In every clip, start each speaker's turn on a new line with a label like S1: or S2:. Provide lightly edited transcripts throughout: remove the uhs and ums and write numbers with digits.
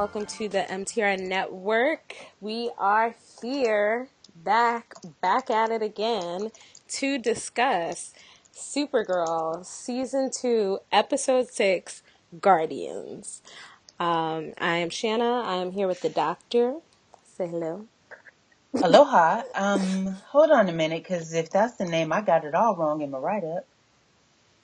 S1: welcome to the MTR Network. We are here back at it again to discuss Supergirl Season 2, Episode 6, Guardians. I am Shanna. I am here with the doctor. Say hello.
S2: Aloha. Hold on a minute, because if that's the name, I got it all wrong in my write-up.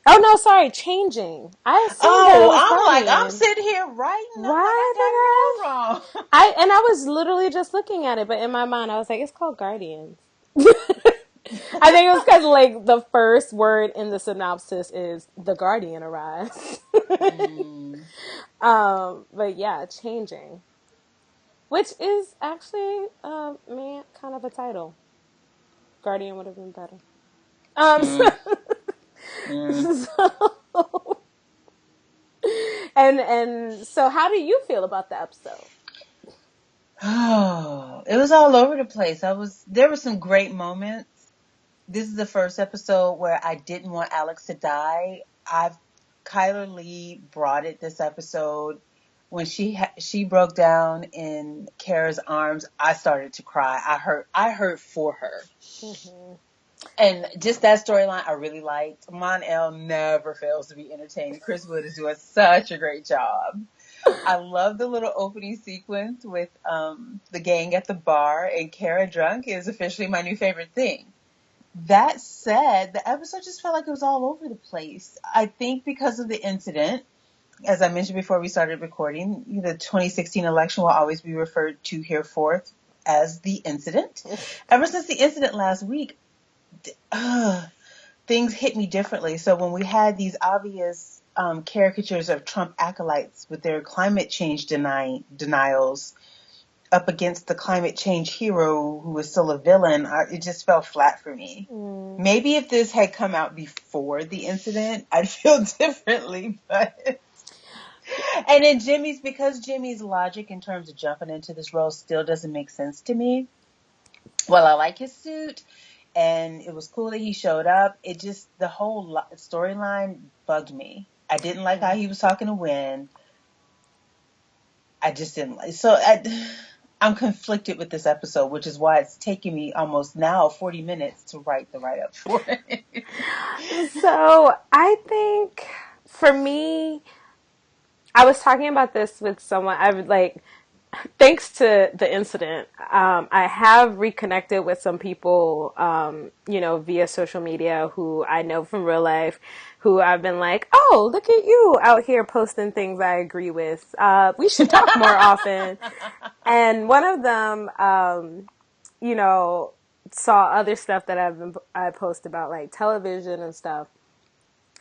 S1: Oh, no, sorry, changing. I assumed that it
S2: Oh,
S1: was
S2: I'm
S1: Guardian.
S2: sitting here writing. I'm like,
S1: Why did
S2: I got it all wrong.
S1: I was literally just looking at it, but in my mind I was like, it's called Guardians. I think it was because like the first word in the synopsis is the Guardian arrives. But yeah, changing, which is actually kind of a title. Guardian would have been better. So and so how do you feel about the episode?
S2: Oh, it was all over the place. There were some great moments. This is the first episode where I didn't want Alex to die. Kyler Lee brought it this episode. When she broke down in Kara's arms, I started to cry. I hurt for her.
S1: Mm-hmm.
S2: And just that storyline I really liked. Mon-El never fails to be entertaining. Chris Wood is doing such a great job. I love the little opening sequence with the gang at the bar, and Kara drunk is officially my new favorite thing. That said, the episode just felt like it was all over the place. I think because of the incident, as I mentioned before we started recording, the 2016 election will always be referred to hereforth as the incident. Ever since the incident last week, things hit me differently. So when we had these obvious caricatures of Trump acolytes with their climate change denials up against the climate change hero who was still a villain, it just fell flat for me. Maybe if this had come out before the incident, I'd feel differently. But and then because Jimmy's logic in terms of jumping into this role still doesn't make sense to me. Well, I like his suit, and it was cool that he showed up. It just, the whole storyline bugged me. I didn't like how he was talking to Wynn. I just didn't like. So I'm conflicted with this episode, which is why it's taking me almost now 40 minutes to write the write-up for it.
S1: So I think for me, I was talking about this with someone. I would like, thanks to the incident, I have reconnected with some people, via social media who I know from real life, who I've been like, oh, look at you out here posting things I agree with. We should talk more often. And one of them, saw other stuff that I post about like television and stuff.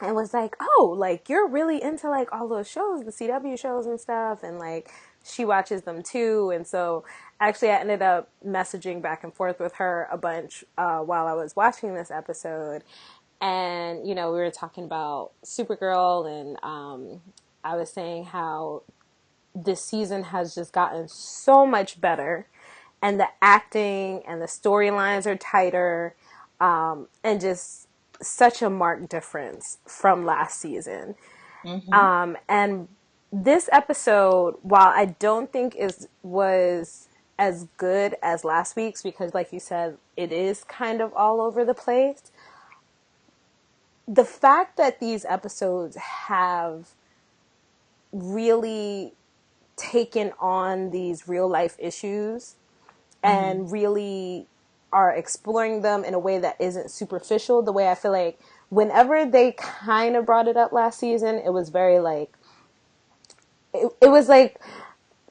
S1: And was like, oh, like, you're really into, like, all those shows, the CW shows and stuff, and, like, she watches them, too, and so, actually, I ended up messaging back and forth with her a bunch while I was watching this episode, and, we were talking about Supergirl, and I was saying how this season has just gotten so much better, and the acting and the storylines are tighter, and just such a marked difference from last season.
S2: Mm-hmm.
S1: And this episode, while I don't think was as good as last week's, because like you said, it is kind of all over the place, the fact that these episodes have really taken on these real life issues and really are exploring them in a way that isn't superficial, the way I feel like whenever they kind of brought it up last season, it was very like, it was like,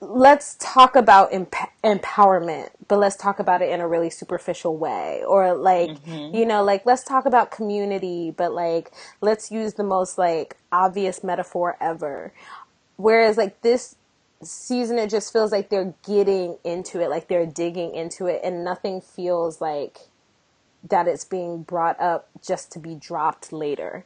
S1: let's talk about empowerment, but let's talk about it in a really superficial way. Or like, like, let's talk about community, but like, let's use the most like obvious metaphor ever. Whereas like this season, it just feels like they're getting into it, like they're digging into it, and nothing feels like that it's being brought up just to be dropped later.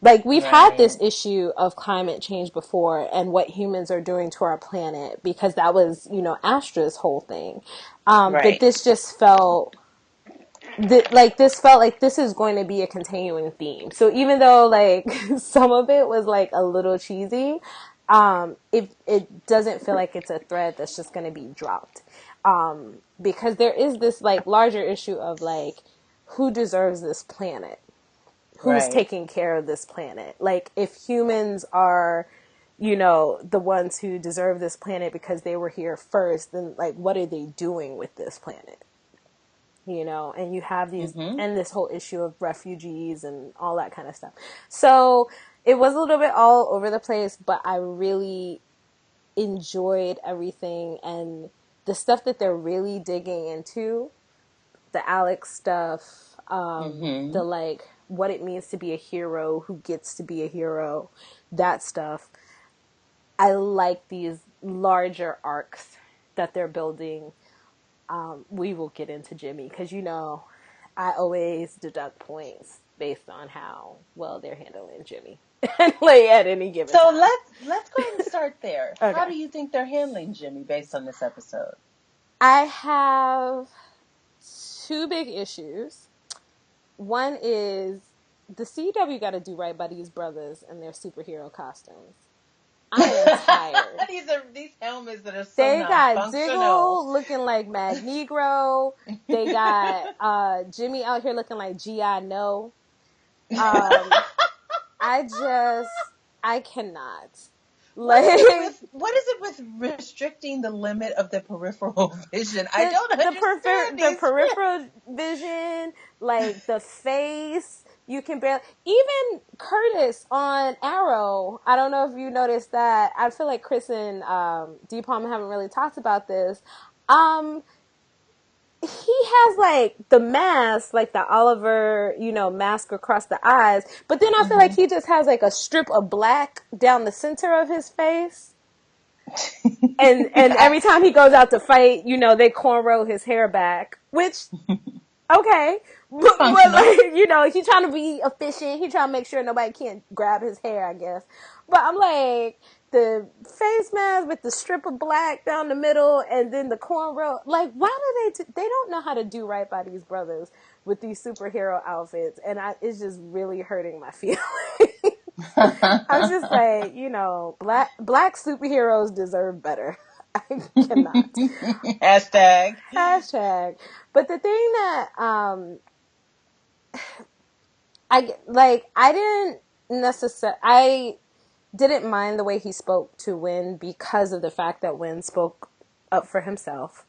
S1: Like, we've had this issue of climate change before and what humans are doing to our planet, because that was, Astra's whole thing. But this just felt like this is going to be a continuing theme. So even though like some of it was like a little cheesy, if it doesn't feel like it's a thread that's just going to be dropped. Because there is this like larger issue of like, who deserves this planet? Who's
S2: Right.
S1: taking care of this planet? Like, if humans are, you know, the ones who deserve this planet because they were here first, then like, what are they doing with this planet? You know, and you have these,
S2: Mm-hmm.
S1: and this whole issue of refugees and all that kind of stuff. So it was a little bit all over the place, but I really enjoyed everything, and the stuff that they're really digging into, the Alex stuff,
S2: Mm-hmm.
S1: the like what it means to be a hero, who gets to be a hero, that stuff. I like these larger arcs that they're building. We will get into Jimmy because, you know, I always deduct points based on how well they're handling Jimmy like at any given
S2: So
S1: time.
S2: let's go ahead and start there. How
S1: Okay.
S2: do you think they're handling Jimmy based on this episode?
S1: I have two big issues. One is the CW got to do right by these brothers and their superhero costumes. I am tired.
S2: These helmets that are so
S1: They got
S2: non-functional.
S1: Diggle looking like Magneto. They got Jimmy out here looking like G.I. No. I cannot. Like,
S2: What is it with restricting the limit of the peripheral vision? I don't understand
S1: the
S2: these.
S1: peripheral vision, like the face, you can barely. Even Curtis on Arrow. I don't know if you noticed that. I feel like Chris and D. Palm haven't really talked about this. He has like the mask, like the Oliver, you know, mask across the eyes. But then I feel like he just has like a strip of black down the center of his face. And every time he goes out to fight, you know, they cornrow his hair back, which, okay. But like, you know, he's trying to be efficient. He's trying to make sure nobody can't grab his hair, I guess. But I'm like, the face mask with the strip of black down the middle and then the cornrow. Like, why do they don't know how to do right by these brothers with these superhero outfits. And it's just really hurting my feelings. I was just like, you know, black superheroes deserve better. I cannot.
S2: Hashtag.
S1: Hashtag. But the thing that I didn't mind the way he spoke to Wynn because of the fact that Wynn spoke up for himself.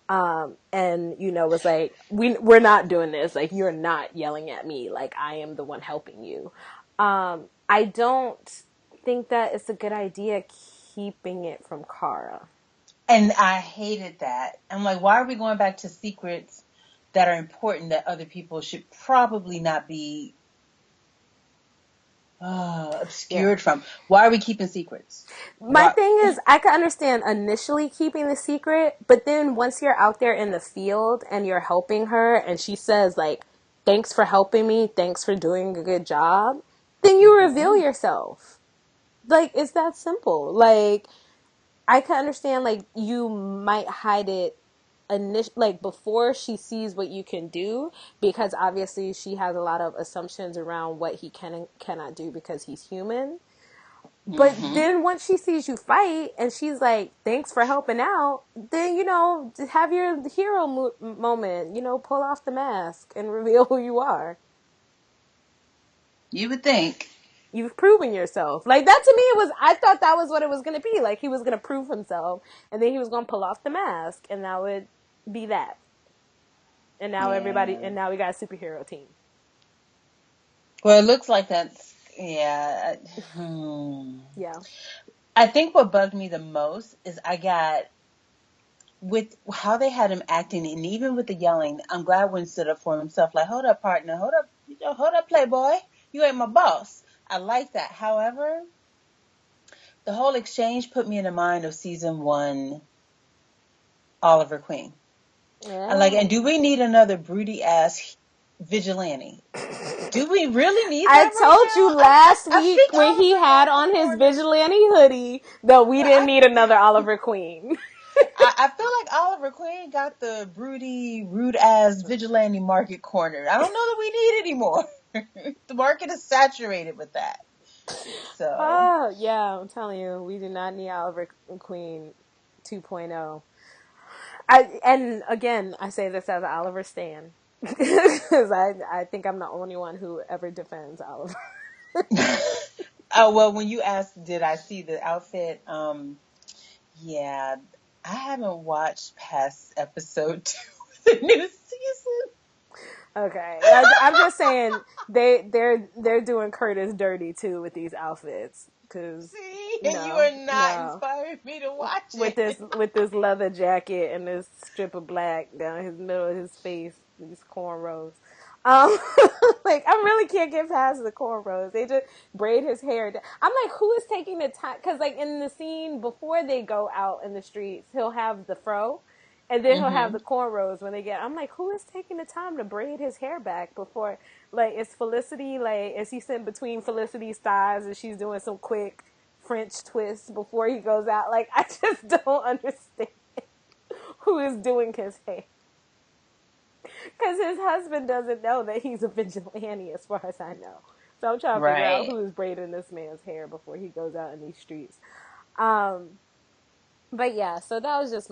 S1: And, you know, was like, we're not doing this. Like, you're not yelling at me. Like, I am the one helping you. I don't think that it's a good idea keeping it from Kara.
S2: And I hated that. I'm like, why are we going back to secrets that are important that other people should probably not be obscured from? Why are we keeping secrets?
S1: My thing is, I can understand initially keeping the secret, but then once you're out there in the field and you're helping her and she says, like, thanks for helping me, thanks for doing a good job, then you reveal yourself. Like, it's that simple. Like, I can understand, like, you might hide it like before she sees what you can do, because obviously she has a lot of assumptions around what he can and cannot do because he's human. But then once she sees you fight and she's like, thanks for helping out, then, you know, have your hero moment, you know, pull off the mask and reveal who you are.
S2: You would think.
S1: You've proven yourself. Like, that to me, I thought that was what it was going to be. Like, he was going to prove himself and then he was going to pull off the mask and that would be that. And now now we got a superhero team.
S2: Well, it looks like that's, yeah.
S1: Yeah.
S2: I think what bugged me the most is with how they had him acting, and even with the yelling, I'm glad Wynn stood up for himself. Like, hold up, partner. Hold up, playboy. You ain't my boss. I like that. However, the whole exchange put me in the mind of season 1 Oliver Queen.
S1: Yeah.
S2: And do we need another broody ass vigilante? Do we really need that?
S1: I told you last week when he had on his vigilante hoodie that we didn't need another Oliver Queen.
S2: I feel like Oliver Queen got the broody, rude ass vigilante market cornered. I don't know that we need it anymore. The market is saturated with that. So
S1: Oh, yeah, I'm telling you, we do not need Oliver Queen 2.0. And again, I say this as an Oliver stan. Because I think I'm the only one who ever defends Oliver.
S2: oh well, when you asked, did I see the outfit? Yeah, I haven't watched past episode 2 of the new season.
S1: Okay, I'm just saying they're doing Curtis dirty too with these outfits. Cause
S2: See, and you
S1: no,
S2: are not
S1: no,
S2: inspiring me to watch
S1: with
S2: it.
S1: this leather jacket and this strip of black down his middle of his face, these cornrows. Um, like I really can't get past the cornrows. They just braid his hair. I'm like, who is taking the time? Because like in the scene before they go out in the streets, he'll have the fro, and then he'll have
S2: Mm-hmm.
S1: the cornrows when they get. I'm like, who is taking the time to braid his hair back before? Like, is Felicity like? Is he sitting between Felicity's thighs and she's doing some quick French twist before he goes out? Like, I just don't understand who is doing his hair. Because his husband doesn't know that he's a vigilante, as far as I know. So I'm trying to figure out
S2: Right.
S1: who's braiding this man's hair before he goes out in these streets. Um, but yeah, so that was just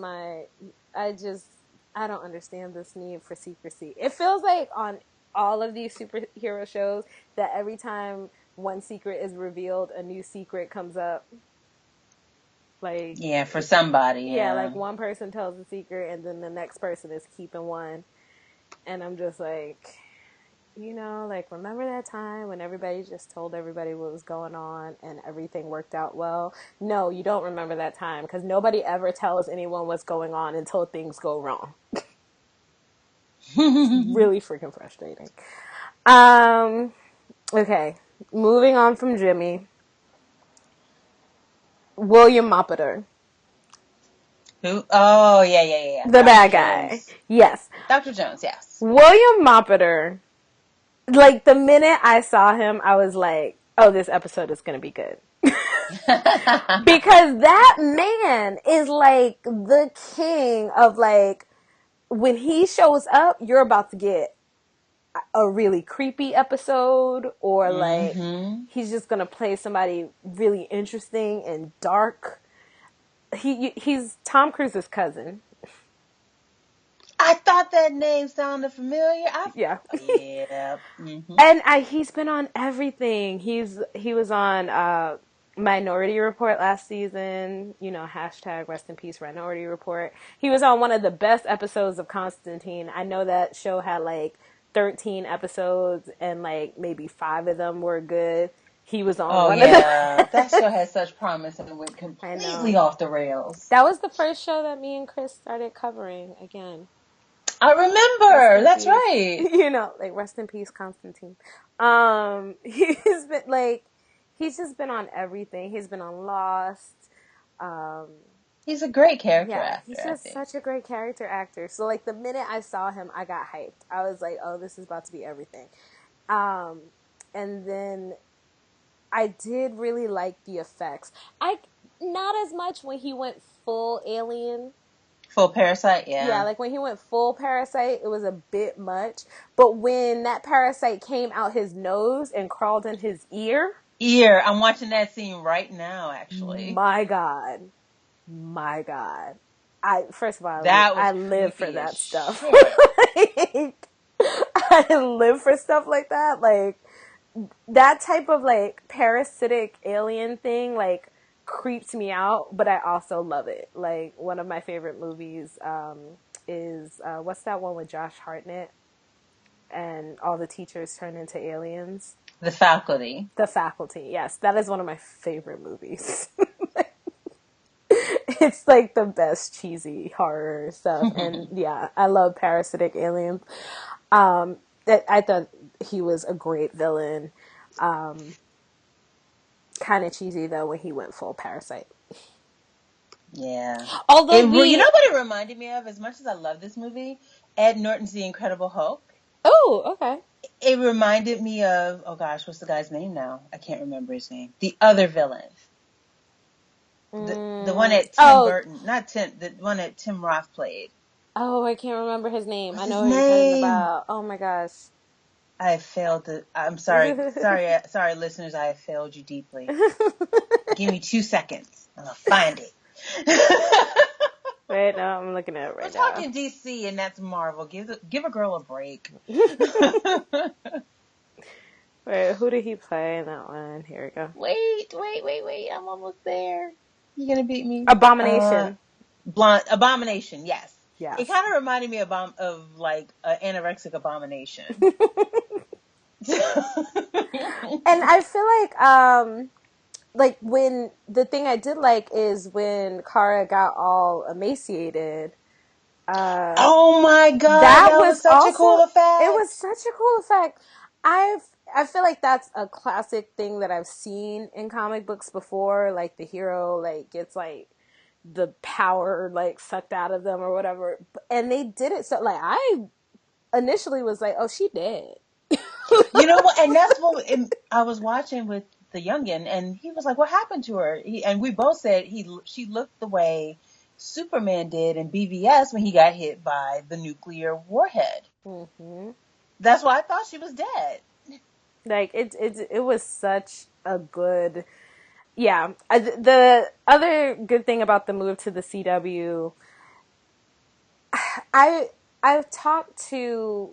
S1: I don't understand this need for secrecy. It feels like on all of these superhero shows that every time one secret is revealed, a new secret comes up. Like,
S2: Yeah, for somebody,
S1: yeah,
S2: yeah.
S1: like one person tells a secret and then the next person is keeping one. And I'm just like, like, remember that time when everybody just told everybody what was going on and everything worked out well? No, you don't remember that time because nobody ever tells anyone what's going on until things go wrong. It's really freaking frustrating. Okay, moving on from Jimmy. William Moppeter.
S2: Who? Oh, yeah.
S1: The
S2: Dr.
S1: bad guy.
S2: Jones.
S1: Yes.
S2: Dr. Jones, yes.
S1: William Moppeter, like, the minute I saw him, I was like, oh, this episode is going to be good. Because that man is like the king of, like, when he shows up, you're about to get a really creepy episode, or like
S2: Mm-hmm.
S1: he's just gonna play somebody really interesting and dark. He's Tom Cruise's cousin.
S2: I thought that name sounded familiar.
S1: Yeah.
S2: Yeah. Mm-hmm.
S1: And he's been on everything. He was on Minority Report last season. Hashtag rest in peace Minority Report. He was on one of the best episodes of Constantine. I know that show had like 13 episodes and like maybe 5 of them were good. He was on
S2: Oh,
S1: one of them.
S2: yeah. That show had such promise and went completely off the rails.
S1: That was the first show that me and Chris started covering again.
S2: I remember. That's right.
S1: Like, rest in peace, Constantine. He's just been on everything. He's been on Lost.
S2: He's a great character
S1: Yeah,
S2: actor.
S1: he's just such a great character actor. So, like, the minute I saw him, I got hyped. I was like, oh, this is about to be everything. And then I did really like the effects. Not as much when he went full alien.
S2: Full parasite, yeah.
S1: Yeah, like when he went full parasite, it was a bit much. But when that parasite came out his nose and crawled in his ear.
S2: I'm watching that scene right now, actually.
S1: My God. First of all, I live for that stuff. I live for stuff like that. Like, that type of, like, parasitic alien thing, like, creeps me out, but I also love it. Like, one of my favorite movies is what's that one with Josh Hartnett and all the teachers turn into aliens?
S2: The Faculty.
S1: The Faculty, yes. That is one of my favorite movies. It's like the best cheesy horror stuff. And yeah, I love parasitic aliens. I thought he was a great villain. Kind of cheesy though when he went full parasite.
S2: Yeah.
S1: Although
S2: you know what it reminded me of? As much as I love this movie, Ed Norton's The Incredible Hulk.
S1: Oh, okay.
S2: It reminded me of, oh gosh, what's the guy's name now? I can't remember his name. The other villain. The one that Tim Burton, not Tim, the one that Tim Roth played.
S1: Oh, I can't remember his name.
S2: What's
S1: I know
S2: his
S1: what you're talking
S2: name?
S1: about. Oh my gosh.
S2: I have failed. I'm sorry, listeners. I have failed you deeply. Give me 2 seconds. I'm gonna find it.
S1: Right now, I'm looking at it
S2: We're
S1: right now.
S2: talking DC, and that's Marvel. Give a girl a break.
S1: Wait, who did he play in that one? Here we go.
S2: Wait. I'm almost there. You gonna beat me?
S1: Abomination.
S2: Abomination. Yes. It
S1: Yes.
S2: kind of reminded me of like an anorexic abomination.
S1: And I feel like when the thing I did like is when Kara got all emaciated.
S2: Oh my god,
S1: That
S2: that
S1: was
S2: was such a
S1: also,
S2: cool
S1: it was
S2: effect.
S1: such a cool effect. I feel like that's a classic thing that I've seen in comic books before. Like the hero like gets like the power like sucked out of them or whatever, and they did it so like I initially was like, oh, she dead.
S2: You know what? And that's what I was watching with the youngin, and he was like, "What happened to her?" And we both said she looked the way Superman did in BVS when he got hit by the nuclear warhead.
S1: Mm-hmm.
S2: That's why I thought she was dead.
S1: Like it was such a good, yeah. The other good thing about the move to the CW, I I've talked to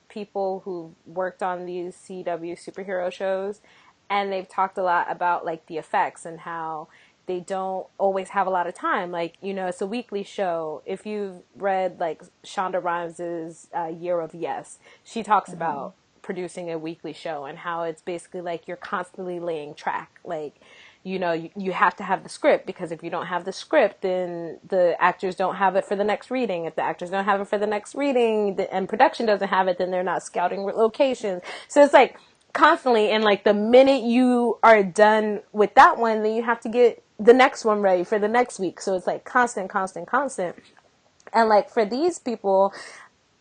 S1: people who worked on these CW superhero shows, and they've talked a lot about like the effects and how they don't always have a lot of time. Like, you know, it's a weekly show. If you've read like Shonda Rhimes's Year of Yes, she talks
S2: Mm-hmm.
S1: about producing a weekly show and how it's basically like you're constantly laying track. Like, you know, you have to have the script, because if you don't have the script, then the actors don't have it for the next reading. If the actors don't have it for the next reading and production doesn't have it, then they're not scouting locations. So it's like constantly, and like the minute you are done with that one, then you have to get the next one ready for the next week. So it's like constant, constant, constant. And like for these people,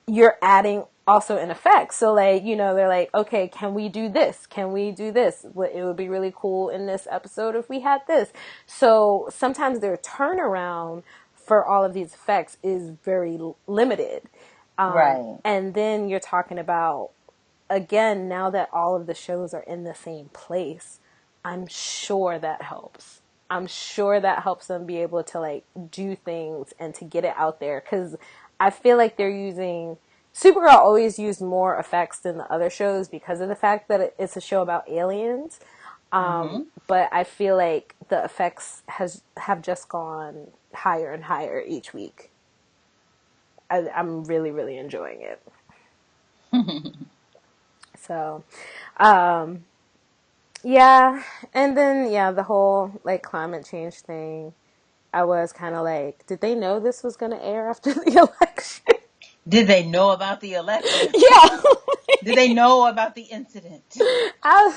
S1: you're adding also an effect. So like, you know, they're like, okay, can we do this? Can we do this? It would be really cool in this episode if we had this. So sometimes their turnaround for all of these effects is very limited.
S2: Right.
S1: And then you're talking about, again, now that all of the shows are in the same place, I'm sure that helps. I'm sure that helps them be able to like do things and to get it out there, because I feel like they're using Supergirl always used more effects than the other shows because of the fact that it's a show about aliens.
S2: Mm-hmm.
S1: But I feel like the effects have just gone higher and higher each week. I'm really, really enjoying it. So, yeah, and then yeah, the whole like climate change thing. I was kind of like, did they know this was going to air after the election?
S2: Did they know about the election?
S1: Yeah.
S2: Did they know about the incident?
S1: I,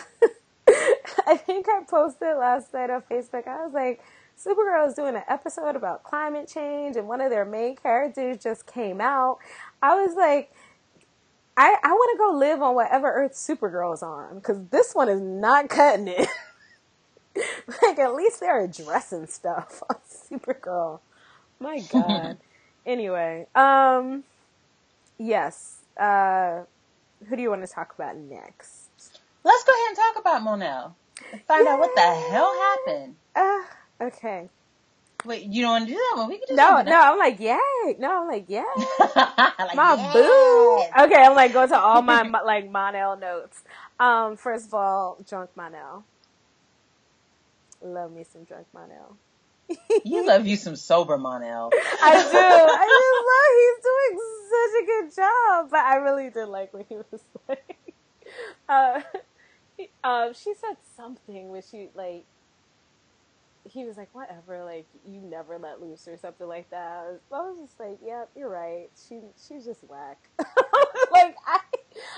S1: I think I posted last night on Facebook. I was like, Supergirl is doing an episode about climate change, and one of their main characters just came out. I was like, I want to go live on whatever Earth Supergirl is on, because this one is not cutting it. Like, at least they're addressing stuff on Supergirl. My God. Anyway, yes. Who do you want to talk about next?
S2: Let's go ahead and talk about Monel and find out what the hell happened.
S1: Okay.
S2: Wait, you don't want to do that one? We can do
S1: No,
S2: something
S1: no,
S2: else.
S1: I'm like, yay. No, I'm like, yay.
S2: Like,
S1: My boo.
S2: yes.
S1: Okay, I'm like, go to all my like Monel notes. First of all, drunk Monel. Love me some drunk Monel.
S2: You love you some sober Monel.
S1: I do. I just love. He's doing such a good job. But I really did like when he was like, uh, she said something when she like, he was like, whatever, like you never let loose or something like that. I was just like, yep, you're right. She's just whack. Like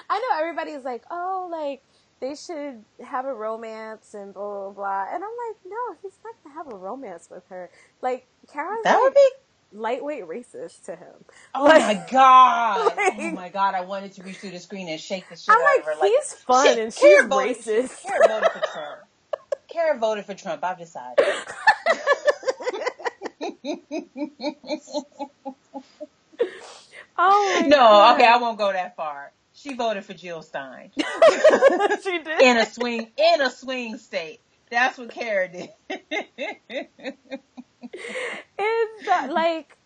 S1: I know everybody's like, oh, like they should have a romance and blah blah blah, and I'm like, no, he's not gonna have a romance with her. Like Kara's
S2: That would
S1: like
S2: be.
S1: lightweight racist to him.
S2: Oh
S1: Like,
S2: my god! Oh
S1: like
S2: my god! I wanted to reach through the screen and shake the shit
S1: I'm
S2: out
S1: like,
S2: of her. Like,
S1: he's fun
S2: shit.
S1: and she's racist.
S2: Kara voted for Trump. Kara voted for Trump. I've decided.
S1: Oh my
S2: No,
S1: God.
S2: okay, I won't go that far. She voted for Jill Stein.
S1: She did.
S2: In a swing state. That's what Kara did.
S1: It's like,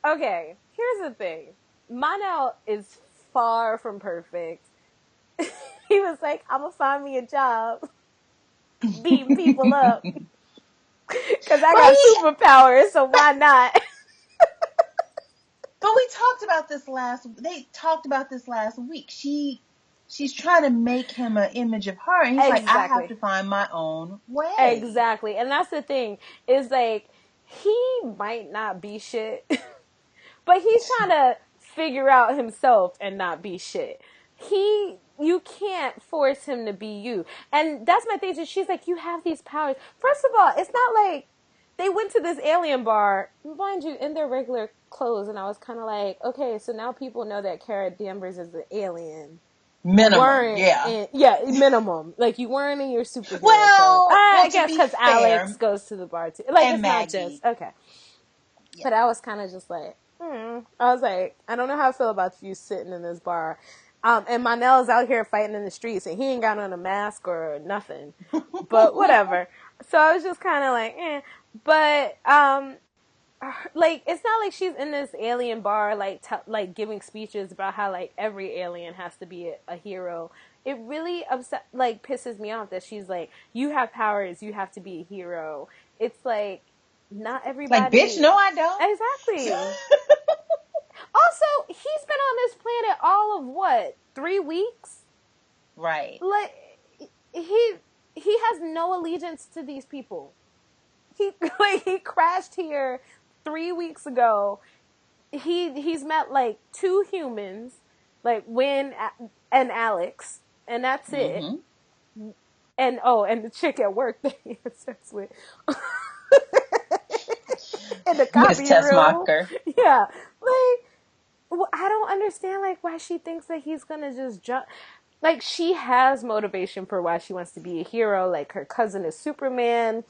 S1: okay, here's the thing. Monel is far from perfect. He was like, I'm gonna find me a job beating people up. Because I got superpowers, so why not?
S2: But they talked about this last week. She's trying to make him an image of her, and he's like, I have to find my own way.
S1: Exactly. And that's the thing, is like, he might not be shit, but he's trying to figure out himself and not be shit. You can't force him to be you. And that's my thing. She's like, you have these powers. First of all, it's not like they went to this alien bar, mind you, in their regular clothes, and I was kind of like, okay, so now people know that Kara Danvers is an alien.
S2: Minimum,
S1: Minimum. Like, you weren't in your superhero
S2: clothes.
S1: I guess because Alex goes to the bar too. Like, it's
S2: Maggie.
S1: not just okay. Yeah. But I was kind of just like, I was like, I don't know how I feel about you sitting in this bar. And Monel's out here fighting in the streets, and he ain't got on a mask or nothing. But whatever. So I was just kind of like, But like, it's not like she's in this alien bar, like giving speeches about how like every alien has to be a hero. It really pisses me off that she's like, you have powers, you have to be a hero. It's like, not everybody.
S2: Like, bitch, no, I don't.
S1: Exactly. Also, he's been on this planet all of what, 3 weeks?
S2: Right.
S1: Like, he has no allegiance to these people. He crashed here 3 weeks ago. He's met like 2 humans, like Wynn and Alex, and that's it. And the chick at work that he had sex with. In the copy room. Yeah. Like, I don't understand, like, why she thinks that he's gonna just jump. Like, she has motivation for why she wants to be a hero. Like, her cousin is Superman.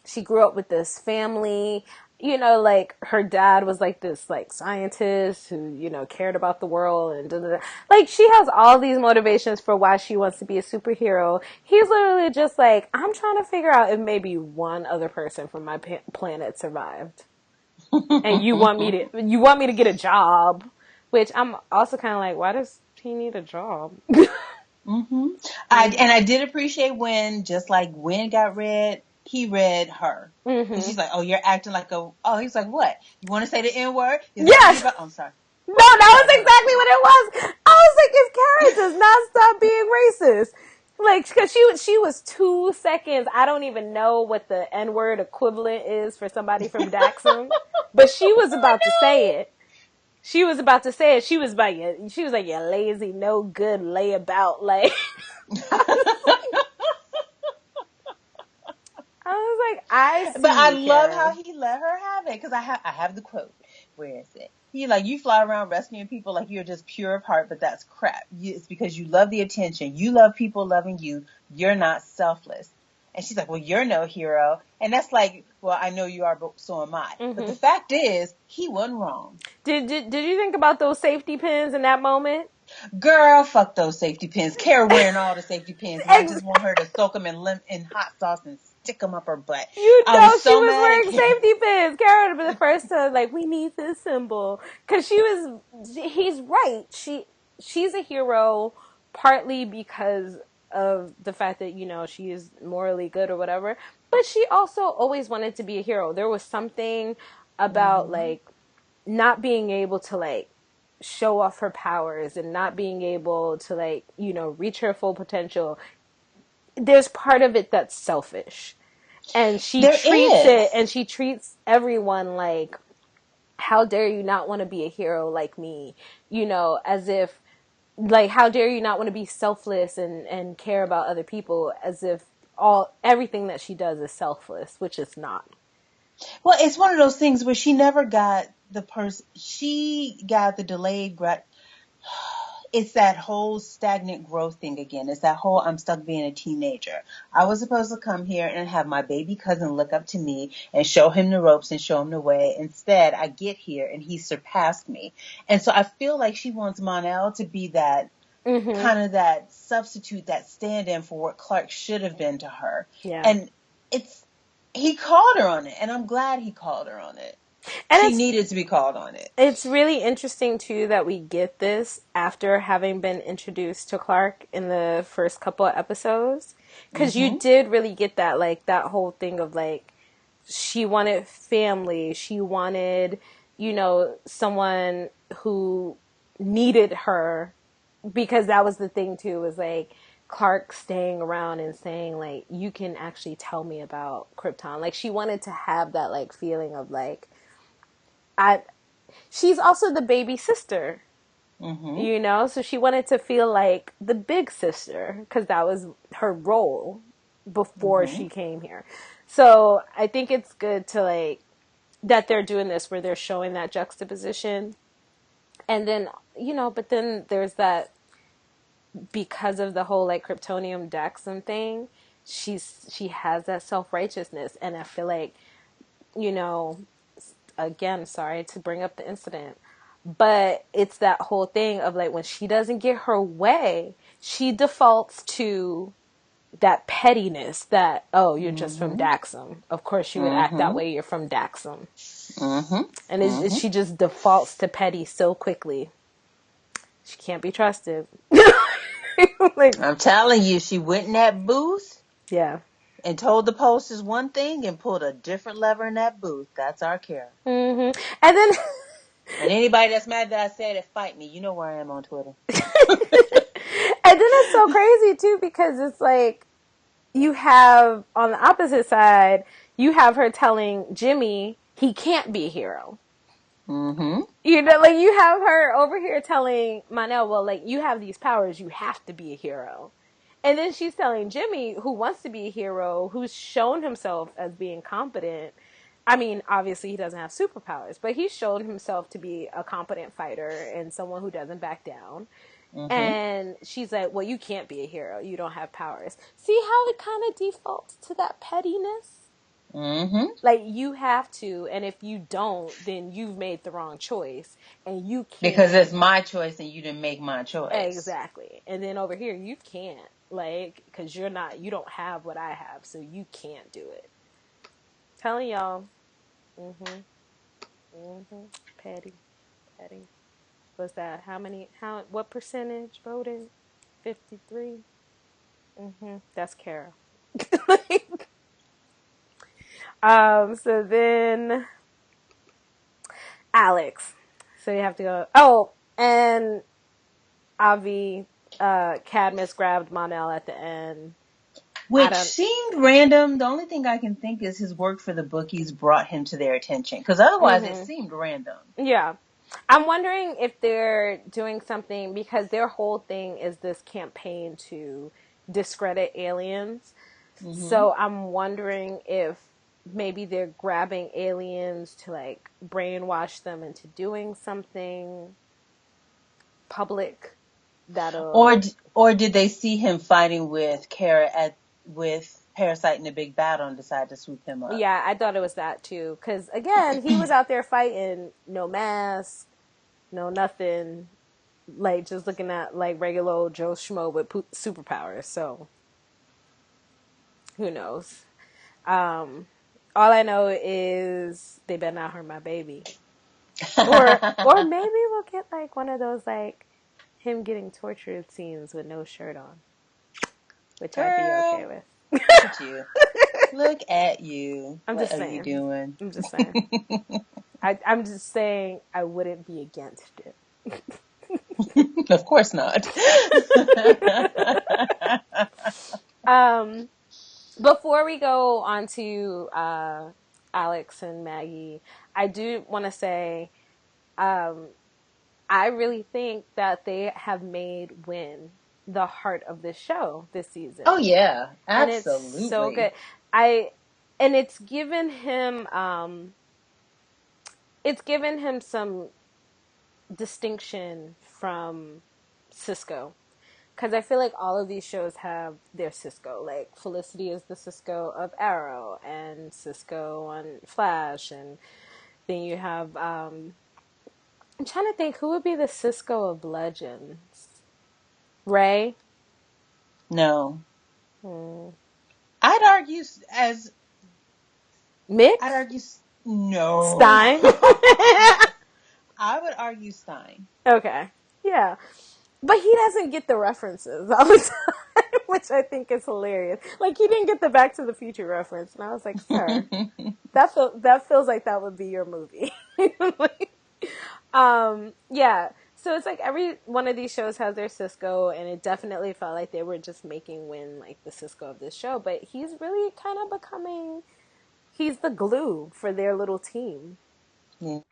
S1: She grew up with this family. You know, like, her dad was, like, this, like, scientist who, you know, cared about the world and da-da-da. Like, she has all these motivations for why she wants to be a superhero. He's literally just like, I'm trying to figure out if maybe one other person from my planet survived. And you want me to get a job, which I'm also kind of like, why does he need a job?
S2: I did appreciate when, just like Gwen got read, he read her. And she's like, oh, you're acting like he's like, what? You want to say the N-word?
S1: Yes!
S2: I'm sorry.
S1: No, that was exactly what it was. I was like, his character does not stop being racist. Like, because she was 2 seconds. I don't even know what the N-word equivalent is for somebody from Daxam. But she was about to say it. She was like, you lazy, no good, layabout. Like, I was like,
S2: But I love how he let her have it, because I have the quote. Where is it? He like, you fly around rescuing people like you're just pure of heart, but that's crap. It's because you love the attention. You love people loving you. You're not selfless. And she's like, well, you're no hero. And that's like, well, I know you are, but so am I. But the fact is, he wasn't wrong.
S1: Did you think about those safety pins in that moment?
S2: Girl, fuck those safety pins. Kara wearing all the safety pins. And I just want her to soak them in hot sauce and stick them up her butt.
S1: You know, she was wearing safety pins. Kara would be the first to like, we need this symbol. Because he's right. She's a hero partly because of the fact that, you know, she is morally good or whatever. But she also always wanted to be a hero. There was something about, like, not being able to, like, show off her powers and not being able to, like, you know, reach her full potential. There's part of it that's selfish. And she treats everyone like, how dare you not want to be a hero like me? You know, as if, like, how dare you not want to be selfless and care about other people, as if everything that she does is selfless, which it's not.
S2: Well, it's one of those things where she never got she got the delayed it's that whole stagnant growth thing again. It's that whole, I'm stuck being a teenager. I was supposed to come here and have my baby cousin look up to me and show him the ropes and show him the way. Instead, I get here and he surpassed me. And so I feel like she wants Monel to be that kind of that substitute, that stand-in for what Clark should have been to her.
S1: Yeah.
S2: And he called her on it, and I'm glad he called her on it.
S1: And
S2: She needed to be called on it.
S1: It's really interesting, too, that we get this after having been introduced to Clark in the first couple of episodes. Because you did really get that, like, that whole thing of, like, she wanted family. She wanted, you know, someone who needed her. Because that was the thing, too, was, like, Clark staying around and saying, like, you can actually tell me about Krypton. Like, she wanted to have that, like, feeling of, like, she's also the baby sister, you know? So she wanted to feel like the big sister because that was her role before she came here. So I think it's good to, like, that they're doing this where they're showing that juxtaposition. And then, you know, but then there's that, because of the whole, like, Kryptonium Daxam thing, she has that self-righteousness. And I feel like, you know, again, sorry to bring up the incident, but it's that whole thing of, like, when she doesn't get her way, she defaults to that pettiness that, oh, you're just from Daxam. Of course you would act that way. You're from Daxam. And she just defaults to petty so quickly. She can't be trusted. Like,
S2: I'm telling you, she went in that booth.
S1: Yeah.
S2: And told the posters one thing and pulled a different lever in that booth. That's our Kara.
S1: And then...
S2: And anybody that's mad that I said it, fight me. You know where I am on Twitter.
S1: And then it's so crazy, too, because it's like, you have, on the opposite side, you have her telling Jimmy he can't be a hero. You know, like, you have her over here telling Monel, well, like, you have these powers, you have to be a hero. And then she's telling Jimmy, who wants to be a hero, who's shown himself as being competent. I mean, obviously he doesn't have superpowers, but he's shown himself to be a competent fighter and someone who doesn't back down. And she's like, well, you can't be a hero. You don't have powers. See how it kind of defaults to that pettiness? Like, you have to, and if you don't, then you've made the wrong choice, and you can't.
S2: Because it's my choice and you didn't make my choice.
S1: Exactly. And then over here, you can't, like, because you don't have what I have, so you can't do it. Telling y'all. Petty. What's that? What percentage voted? 53? That's Kara. So then Alex. So you have to go. Oh, and Avi, Cadmus grabbed Monel at the end.
S2: Which seemed random. The only thing I can think is his work for the bookies brought him to their attention. Because otherwise it seemed random.
S1: Yeah. I'm wondering if they're doing something, because their whole thing is this campaign to discredit aliens. So I'm wondering if maybe they're grabbing aliens to, like, brainwash them into doing something public that'll...
S2: Or did they see him fighting with Kara with Parasite in the big battle and decide to swoop him up?
S1: Yeah, I thought it was that too. Because, again, he was out there fighting, no mask, no nothing. Like, just looking at, like, regular old Joe Schmo with superpowers. So, who knows? All I know is they better not hurt my baby. Or maybe we'll get, like, one of those, like, him getting tortured scenes with no shirt on. Which I'd be okay with.
S2: Look at you. Look at you.
S1: What are you doing? I'm just saying. I'm just saying I wouldn't be against it.
S2: Of course not.
S1: Before we go on to Alex and Maggie, I do want to say I really think that they have made Wynn the heart of the show this season.
S2: Oh yeah, absolutely.
S1: And it's so good. And it's given him some distinction from Cisco. Because I feel like all of these shows have their Cisco. Like, Felicity is the Cisco of Arrow, and Cisco on Flash, and then you have, I'm trying to think, who would be the Cisco of Legends? Ray?
S2: No.
S1: Hmm.
S2: I'd argue as I'd
S1: Mick?
S2: argue no.
S1: Stein?
S2: Yes. I would argue Stein.
S1: Okay. Yeah. But he doesn't get the references all the time, which I think is hilarious. Like, he didn't get the Back to the Future reference. And I was like, sir, that feels like that would be your movie. Like, yeah. So it's like every one of these shows has their Cisco, and it definitely felt like they were just making Win like the Cisco of this show. But he's really kind of becoming, he's the glue for their little team.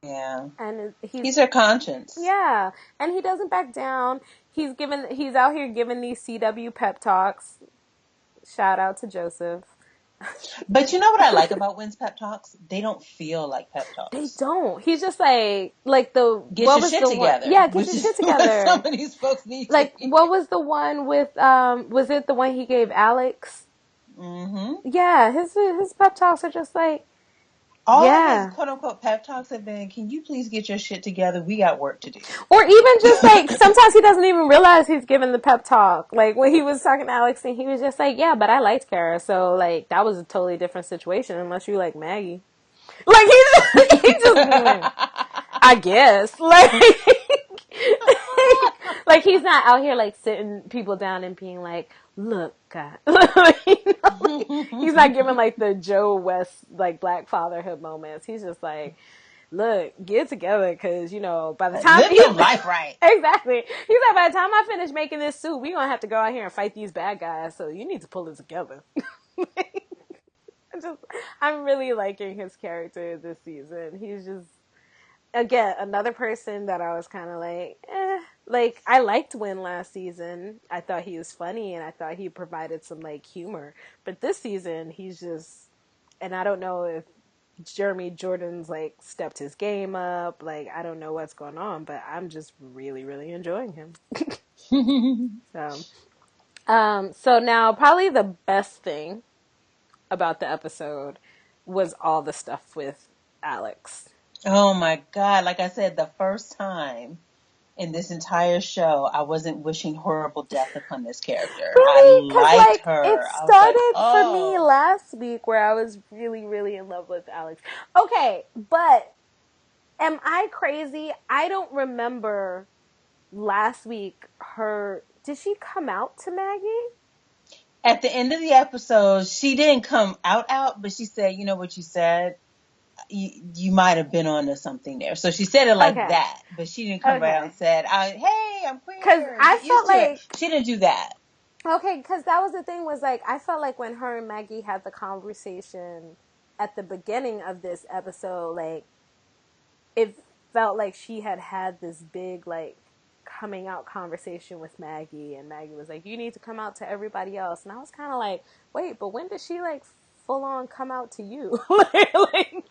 S2: Yeah.
S1: And
S2: He's her conscience.
S1: yeah, and he doesn't back down. He's out here giving these CW pep talks. Shout out to Joseph.
S2: But you know what I like about Wynn's pep talks? They don't feel like pep
S1: They
S2: talks.
S1: don't. He's just like the
S2: Get
S1: what
S2: your
S1: was
S2: shit
S1: the one?
S2: together,
S1: Yeah, get
S2: which
S1: your
S2: is
S1: shit
S2: what some
S1: together.
S2: of these folks need to
S1: Like,
S2: hear.
S1: what was the one with was it the one he gave Alex?
S2: Mm-hmm.
S1: Yeah, his pep talks are just like,
S2: All of his
S1: yeah.
S2: quote unquote pep talks have been, can you please get your shit together? We got work to do.
S1: Or even just like, sometimes he doesn't even realize he's giving the pep talk. Like, when he was talking to Alex, and he was just like, yeah, but I liked Kara, so like that was a totally different situation unless you like Maggie. Like, he just I guess. Like he's not out here like sitting people down and being like, look, God. He's not giving like the Joe West like black fatherhood moments. He's just like, look, get together, because by the time
S2: Live your life right.
S1: exactly, he's like, by the time I finish making this suit, we're gonna have to go out here and fight these bad guys, so you need to pull it together. I'm really liking his character this season. He's just, again, another person that I was kind of like, like, I liked Win last season. I thought he was funny, and I thought he provided some like humor, but this season he's just, and I don't know if Jeremy Jordan's like stepped his game up. Like, I don't know what's going on, but I'm just really, really enjoying him. So now probably the best thing about the episode was all the stuff with Alex.
S2: Oh my God. Like I said, the first time in this entire show, I wasn't wishing horrible death upon this character. I
S1: Really? Because,
S2: liked
S1: like, it
S2: her. I was like,
S1: started for me
S2: oh.
S1: last week where I was really, really in love with Alex. Okay, but am I crazy? I don't remember last week did she come out to Maggie?
S2: At the end of the episode, she didn't come out, but she said, you know what you said? You might have been on to something there. So she said it like
S1: Okay.
S2: that, but she didn't come out and said, hey, I'm
S1: Because
S2: queer,
S1: I
S2: get used
S1: felt
S2: to it.
S1: like,
S2: She didn't do that.
S1: okay, because that was the thing, was like, I felt like when her and Maggie had the conversation at the beginning of this episode, like, it felt like she had this big, like, coming out conversation with Maggie, and Maggie was like, you need to come out to everybody else. And I was kind of like, wait, but when did she, like, full on come out to you? Like,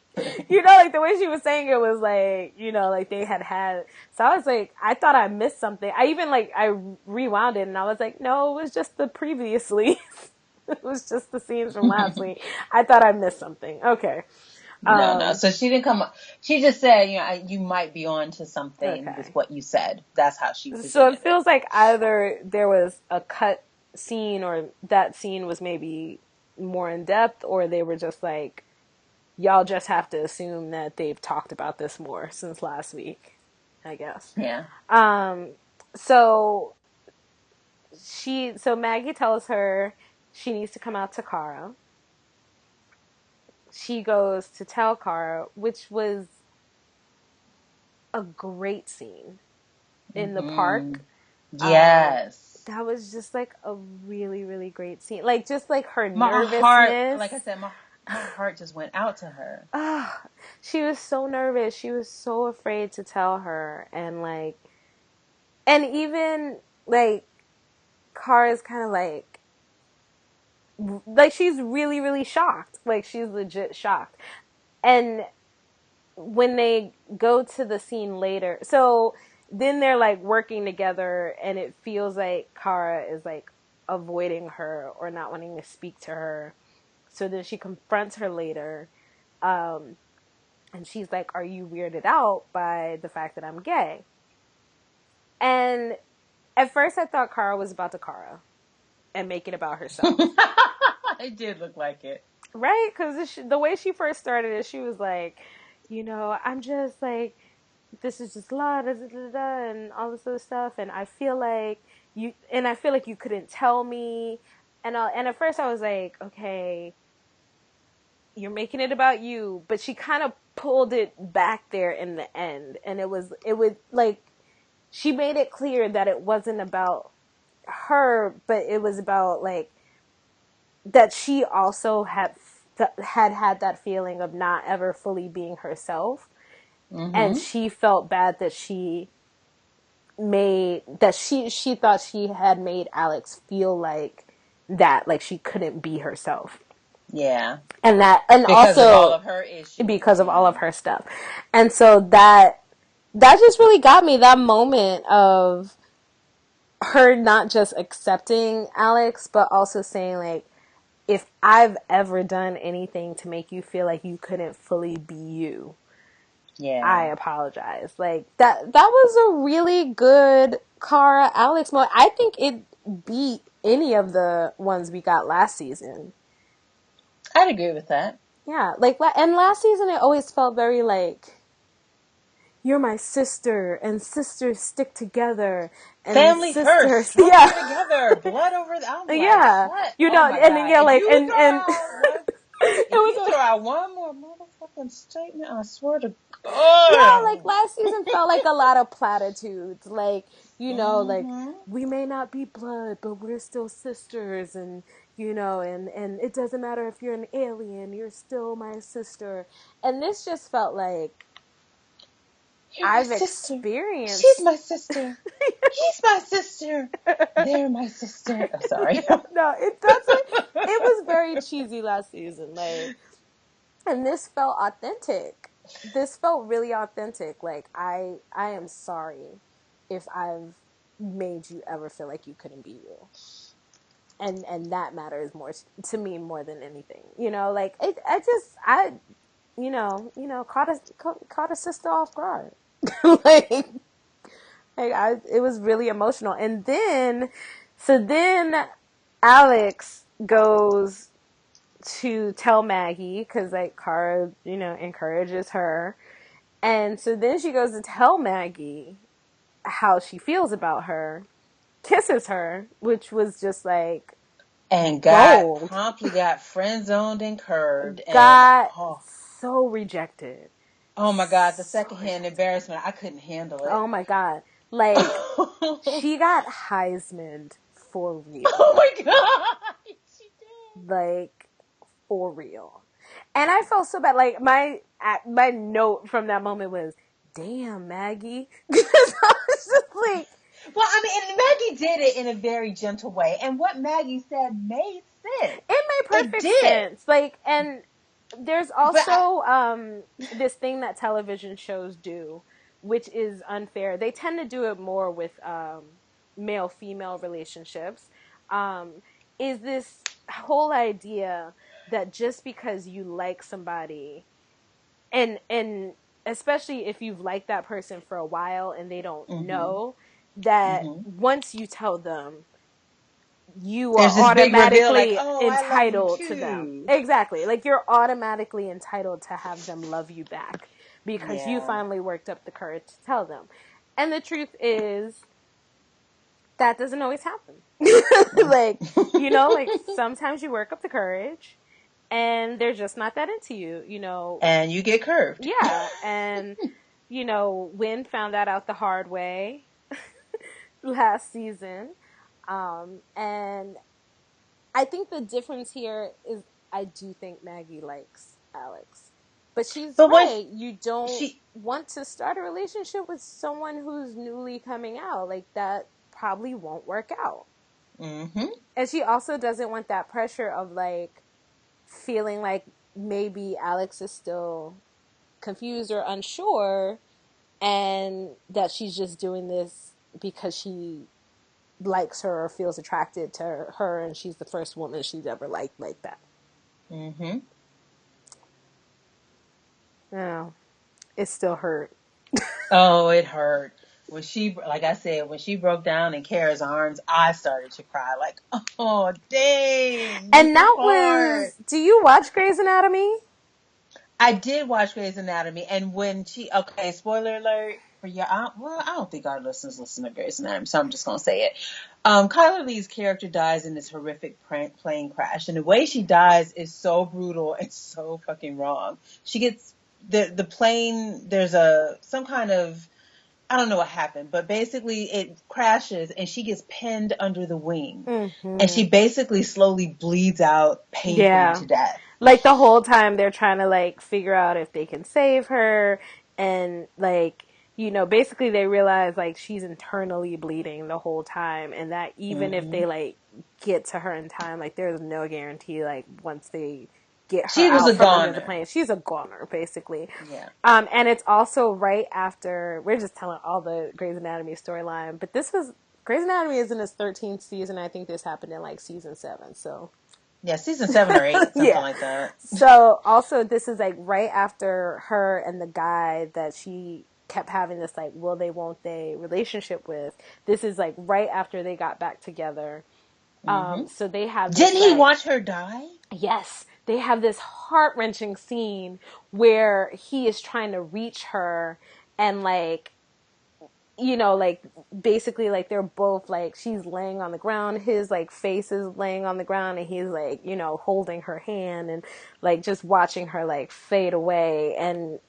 S1: like the way she was saying it was like, like they had. So I was like, I thought I missed something. I even like, I rewound it and I was like, no, it was just the previously. It was just the scenes from last week. I thought I missed something. Okay.
S2: No. So she didn't come. She just said, you might be on to something with
S1: Okay.
S2: what you said. That's how she
S1: So it
S2: presented it.
S1: feels like either there was a cut scene, or that scene was maybe more in depth, or they were just like, y'all just have to assume that they've talked about this more since last week, I guess.
S2: Yeah.
S1: So Maggie tells her she needs to come out to Kara. She goes to tell Kara, which was a great scene in the park.
S2: Yes.
S1: That was just like a really, really great scene. Like, just like her
S2: My
S1: nervousness.
S2: heart, like I said, my heart just went out to her.
S1: She was so nervous. She was so afraid to tell her. And like, and even like, Kara's kind of like she's really, really shocked. Like, she's legit shocked. And when they go to the scene later, so then they're like working together, and it feels like Kara is like avoiding her or not wanting to speak to her. So then she confronts her later, and she's like, are you weirded out by the fact that I'm gay? And At first, I thought Kara was about to Kara and make it about herself.
S2: It did look like it.
S1: Right? Because the way she first started it, she was like, I'm just like, this is just la da da da da and all this other stuff, and I feel like you couldn't tell me, and at first I was like, okay, you're making it about you, but she kind of pulled it back there in the end, and it was like she made it clear that it wasn't about her, but it was about like that she also had that feeling of not ever fully being herself, and she felt bad that she thought she had made Alex feel like that, like she couldn't be herself.
S2: Yeah.
S1: And
S2: Because
S1: also
S2: of all of her issues.
S1: because of all of her stuff. And so that just really got me, that moment of her not just accepting Alex, but also saying like, if I've ever done anything to make you feel like you couldn't fully be you, I apologize. Like that was a really good Kara Alex moment. I think it beat any of the ones we got last season.
S2: I'd agree with that.
S1: Yeah, like, and last season it always felt very like, you're my sister, and sisters stick together, and
S2: family
S1: sisters,
S2: first, stronger together, blood over the. I'm like,
S1: yeah,
S2: what?
S1: you
S2: Oh
S1: know,
S2: my
S1: and
S2: God.
S1: yeah,
S2: If
S1: like,
S2: you
S1: and
S2: throw out one, if
S1: it was
S2: you throw out one more motherfucking statement, I swear to
S1: yeah,
S2: God.
S1: like last season felt like a lot of platitudes, like, like,
S2: Mm-hmm.
S1: we may not be blood, but we're still sisters, and and it doesn't matter if you're an alien, you're still my sister. And this just felt like,
S2: You're my
S1: I've
S2: sister. She's
S1: experienced
S2: my sister. He's my sister. They're my sister. Oh, sorry.
S1: no, it doesn't. It was very cheesy last season, like, and this felt authentic. This felt really authentic. Like, I am sorry if I've made you ever feel like you couldn't be you, and that matters more to me more than anything. Like, caught a sister off guard, like. It was really emotional. And then, Alex goes to tell Maggie, because, like, Kara, encourages her. And so then she goes to tell Maggie how she feels about her, kisses her, which was just like
S2: And
S1: gold.
S2: promptly got friend zoned and curved. And
S1: Got so rejected.
S2: oh my God, the
S1: So
S2: secondhand embarrassment, I couldn't handle it.
S1: Oh my God. Like, she got Heisman'd for real.
S2: Oh my God, she did.
S1: Like, for real. And I felt so bad. Like, my note from that moment was, damn, Maggie. Because I was just like,
S2: well, I mean, and Maggie did it in a very gentle way. And what Maggie said made sense.
S1: it made perfect sense. Like, and there's also this thing that television shows do, which is unfair. They tend to do it more with male-female relationships. Is this whole idea that just because you like somebody, and especially if you've liked that person for a while and they don't know, that once you tell them, you are
S2: there's this big reveal, like,
S1: automatically
S2: oh, I love you
S1: entitled to them.
S2: too.
S1: Exactly. Like, you're automatically entitled to have them love you back because you
S2: Yeah.
S1: finally worked up the courage to tell them. And the truth is, that doesn't always happen. Like, like, sometimes you work up the courage and they're just not that into you.
S2: And you get curved.
S1: Yeah. And, Wynn found that out the hard way last season. And I think the difference here is, I do think Maggie likes Alex. But she's right. You don't want to start a relationship with someone who's newly coming out. Like, that probably won't work out.
S2: Mm-hmm.
S1: And she also doesn't want that pressure of, like, feeling like maybe Alex is still confused or unsure, and that she's just doing this because she likes her or feels attracted to her, and she's the first woman she's ever liked like that.
S2: Mm-hmm.
S1: No, it still hurt.
S2: Oh, it hurt. when she, like I said, when she broke down in Kara's arms, I started to cry. Like, oh, dang, this
S1: And
S2: is
S1: that
S2: hard.
S1: was, do you watch Grey's Anatomy?
S2: I did watch Grey's Anatomy, and when she, okay, spoiler alert for your, well, I don't think our listeners listen to Grey's Anatomy, so I'm just gonna say it. Kyler Lee's character dies in this horrific plane crash, and the way she dies is so brutal and so fucking wrong. She gets the plane. There's some kind of, I don't know what happened, but basically it crashes and she gets pinned under the wing, and she basically slowly bleeds out painfully
S1: Yeah.
S2: to death.
S1: Like the whole time they're trying to like figure out if they can save her, and like, you know, basically they realize like she's internally bleeding the whole time, and that even if
S2: Hmm.
S1: they like get to her in time, like there's no guarantee like once they get her
S2: She was
S1: out
S2: a
S1: from under the
S2: goner.
S1: plane, she's a goner basically.
S2: Yeah.
S1: And it's also right after, we're just telling all the Grey's Anatomy storyline, but this was, Grey's Anatomy is in its 13th season. I think this happened in like season 7, so
S2: Yeah, season 7 or 8, something
S1: yeah.
S2: like that.
S1: So also this is like right after her and the guy that she kept having this like will they won't they relationship with. This is like right after they got back together.
S2: Hmm.
S1: So they have this
S2: Didn't he
S1: like,
S2: watch her die?
S1: yes, they have this heart-wrenching scene where he is trying to reach her, and like, you know, like basically like they're both like, she's laying on the ground, his like face is laying on the ground, and he's like, you know, holding her hand and like just watching her like fade away. And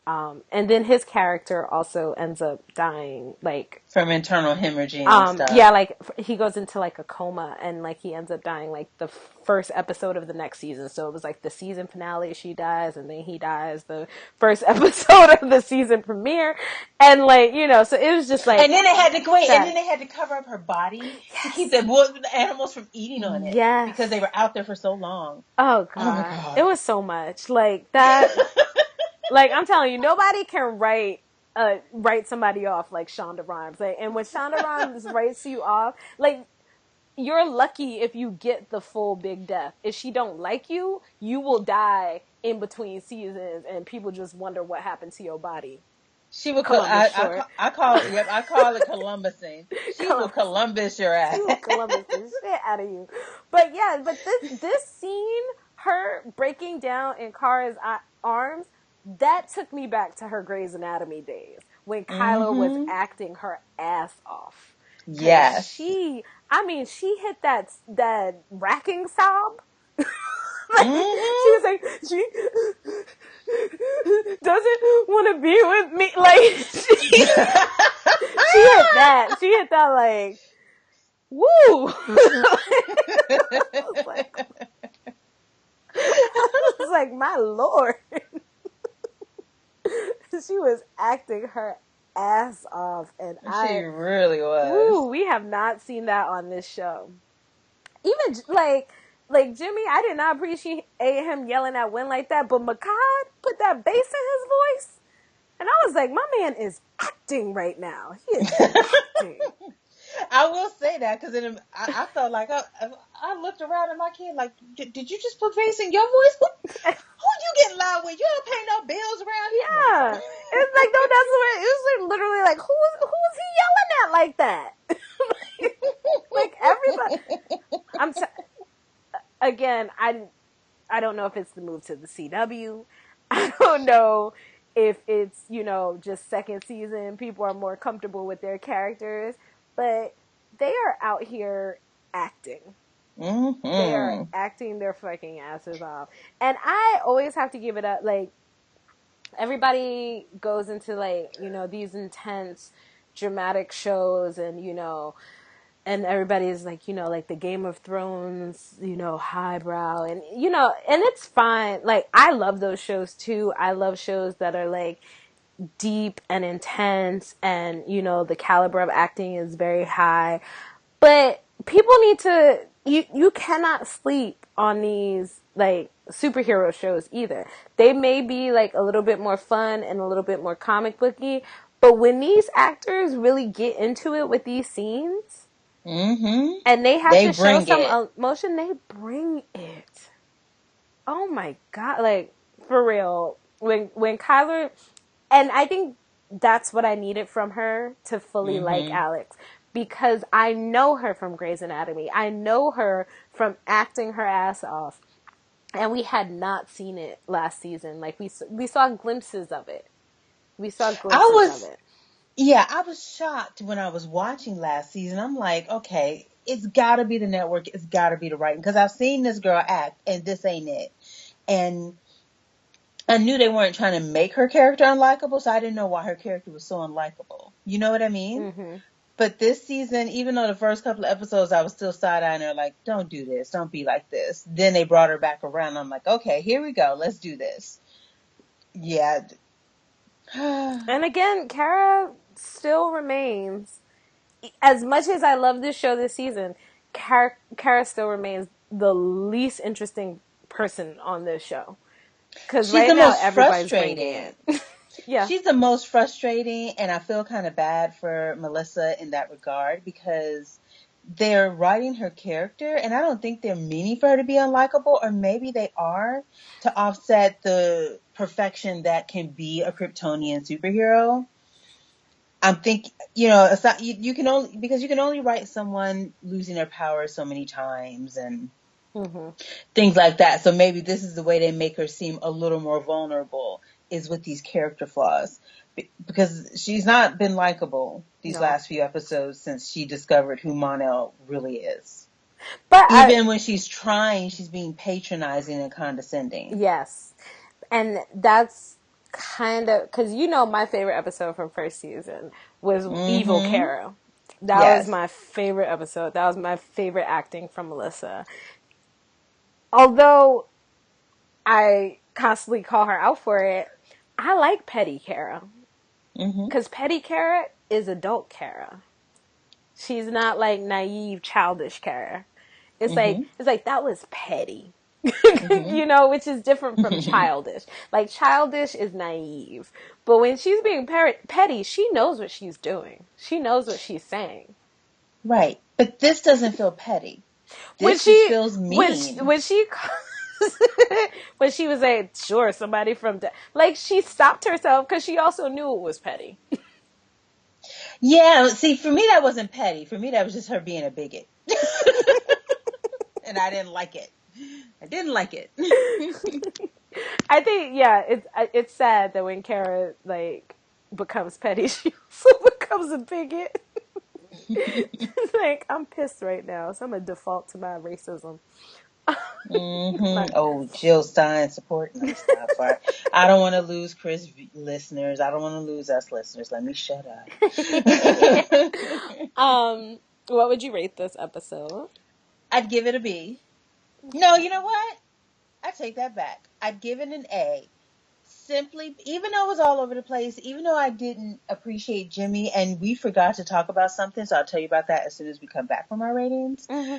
S1: then his character also ends up dying, like
S2: From internal hemorrhaging and
S1: yeah,
S2: stuff.
S1: like he goes into like a coma, and like he ends up dying like the first episode of the next season. So it was like the season finale, she dies, and then he dies the first episode of the season premiere. And like, you know, so it was just like,
S2: And then they had to wait, and
S1: sad.
S2: then they had to cover up her body to keep
S1: Yes.
S2: the animals from eating on it because they
S1: Yes.
S2: were out there for so long.
S1: Oh
S2: Oh my
S1: God. It
S2: god.
S1: was so much. Like that, like I'm telling you, nobody can write somebody off like Shonda Rhimes. Like, and when Shonda Rhimes writes you off, like, you're lucky if you get the full big death. If she don't like you, you will die in between seasons, and people just wonder what happened to your body.
S2: She will.
S1: Columbus short.
S2: I call it. Yep, I call it Columbusing. She will
S1: Columbus.
S2: Columbus your ass.
S1: She will Columbus the shit out of you. But yeah, but this scene, her breaking down in Kara's arms, that took me back to her Grey's Anatomy days when Kyla was
S2: Hmm.
S1: acting her ass off. Cause
S2: Yes.
S1: she hit that racking sob. Like, she
S2: Hmm.
S1: was like, she doesn't want to be with me. Like, she hit that. She hit that like, woo. I was like, my Lord. She was acting her ass off, and
S2: She really
S1: woo,
S2: was.
S1: we have not seen that on this show. Even like Jimmy, I did not appreciate him yelling at Win like that, but Makad put that bass in his voice, and I was like, my man is acting right now. He is acting.
S2: I will say that because I felt like I looked around at my kid like, did you just put bass in your voice? Who you getting loud with? You don't pay no bills around
S1: Yeah,
S2: here.
S1: it's like, no, that's what it was. Like, literally like, who's he yelling at like that? Like everybody. Again, I don't know if it's the move to the CW. I don't know if it's, you know, just second season, people are more comfortable with their characters, but they are out here acting.
S2: Mm-hmm.
S1: They are acting their fucking asses off. And I always have to give it up. Like, everybody goes into, like, you know, these intense, dramatic shows, and, you know, and everybody's like, you know, like the Game of Thrones, you know, highbrow, and, you know, and it's fine. Like, I love those shows too. I love shows that are like deep and intense, and, you know, the caliber of acting is very high. But people need to, you cannot sleep on these like superhero shows either. They may be like a little bit more fun and a little bit more comic booky, but when these actors really get into it with these scenes,
S2: Mm-hmm.
S1: and they have
S2: They
S1: to show
S2: bring
S1: some
S2: it.
S1: emotion, they bring it. Oh my God. Like, for real. When Kyler, and I think that's what I needed from her to fully like
S2: Mm-hmm.
S1: Alex. Because I know her from Grey's Anatomy. I know her from acting her ass off. And we had not seen it last season. Like, we saw glimpses of it. We saw
S2: I
S1: glimpses of
S2: was,
S1: it.
S2: yeah, I was shocked when I was watching last season. I'm like, okay, it's got to be the network. It's got to be the writing because I've seen this girl act, and this ain't it. And I knew they weren't trying to make her character unlikable, so I didn't know why her character was so unlikable. You know what I mean?
S1: Mm-hmm.
S2: But this season, even though the first couple of episodes I was still side-eyeing her, like, don't do this, don't be like this. Then they brought her back around. I'm like, okay, here we go, let's do this. Yeah.
S1: And again, Kara still remains, as much as I love this show this season, Kara still remains the least interesting person on this show. Because
S2: She's
S1: right
S2: the
S1: now,
S2: most
S1: everybody's bringing
S2: frustrating.
S1: it. Yeah.
S2: She's the most frustrating, and I feel kind of bad for Melissa in that regard because they're writing her character, and I don't think they're meaning for her to be unlikable, or maybe they are to offset the perfection that can be a Kryptonian superhero. I'm thinking, it's not, you can only, because you can only write someone losing their power so many times and
S1: Mm-hmm.
S2: things like that. So maybe this is the way they make her seem a little more vulnerable, is with these character flaws. Because she's not been likable these
S1: No.
S2: last few episodes since she discovered who Mon-El really is.
S1: But
S2: Even when she's trying, she's being patronizing and condescending.
S1: yes. And that's kind of, because my favorite episode from first season was Evil
S2: Mm-hmm.
S1: Kara. That was
S2: Yes.
S1: my favorite episode. That was my favorite acting from Melissa. Although I constantly call her out for it, I like Petty Kara.
S2: Mm-hmm.
S1: Because Petty Kara is adult Kara. She's not like naive, childish Kara.
S2: Mm-hmm.
S1: It's like that was petty.
S2: Mm-hmm.
S1: Which is different from childish. Like, childish is naive. But when she's being petty, she knows what she's doing. She knows what she's saying.
S2: Right. But this doesn't feel petty.
S1: When
S2: This just
S1: she,
S2: feels mean.
S1: when she, when she was like, sure, somebody from, like, she stopped herself because she also knew it was petty.
S2: Yeah, see, for me that wasn't petty. For me that was just her being a bigot. And I didn't like it. I didn't like it.
S1: I think, yeah, it's sad that when Kara, like, becomes petty, she also becomes a bigot. It's like, I'm pissed right now, so I'm gonna default to my racism.
S2: Mm-hmm.
S1: My,
S2: Oh, Jill Stein support. Let me stop. I don't want to lose Chris listeners. I don't want to lose us listeners. Let me shut up.
S1: um, what would you rate this episode?
S2: I'd give it a B. No,
S1: Okay.
S2: you know what? I take that back. I'd give it an A. Simply, even though it was all over the place, even though I didn't appreciate Jimmy, and we forgot to talk about something, so I'll tell you about that as soon as we come back from our ratings.
S1: Mm-hmm.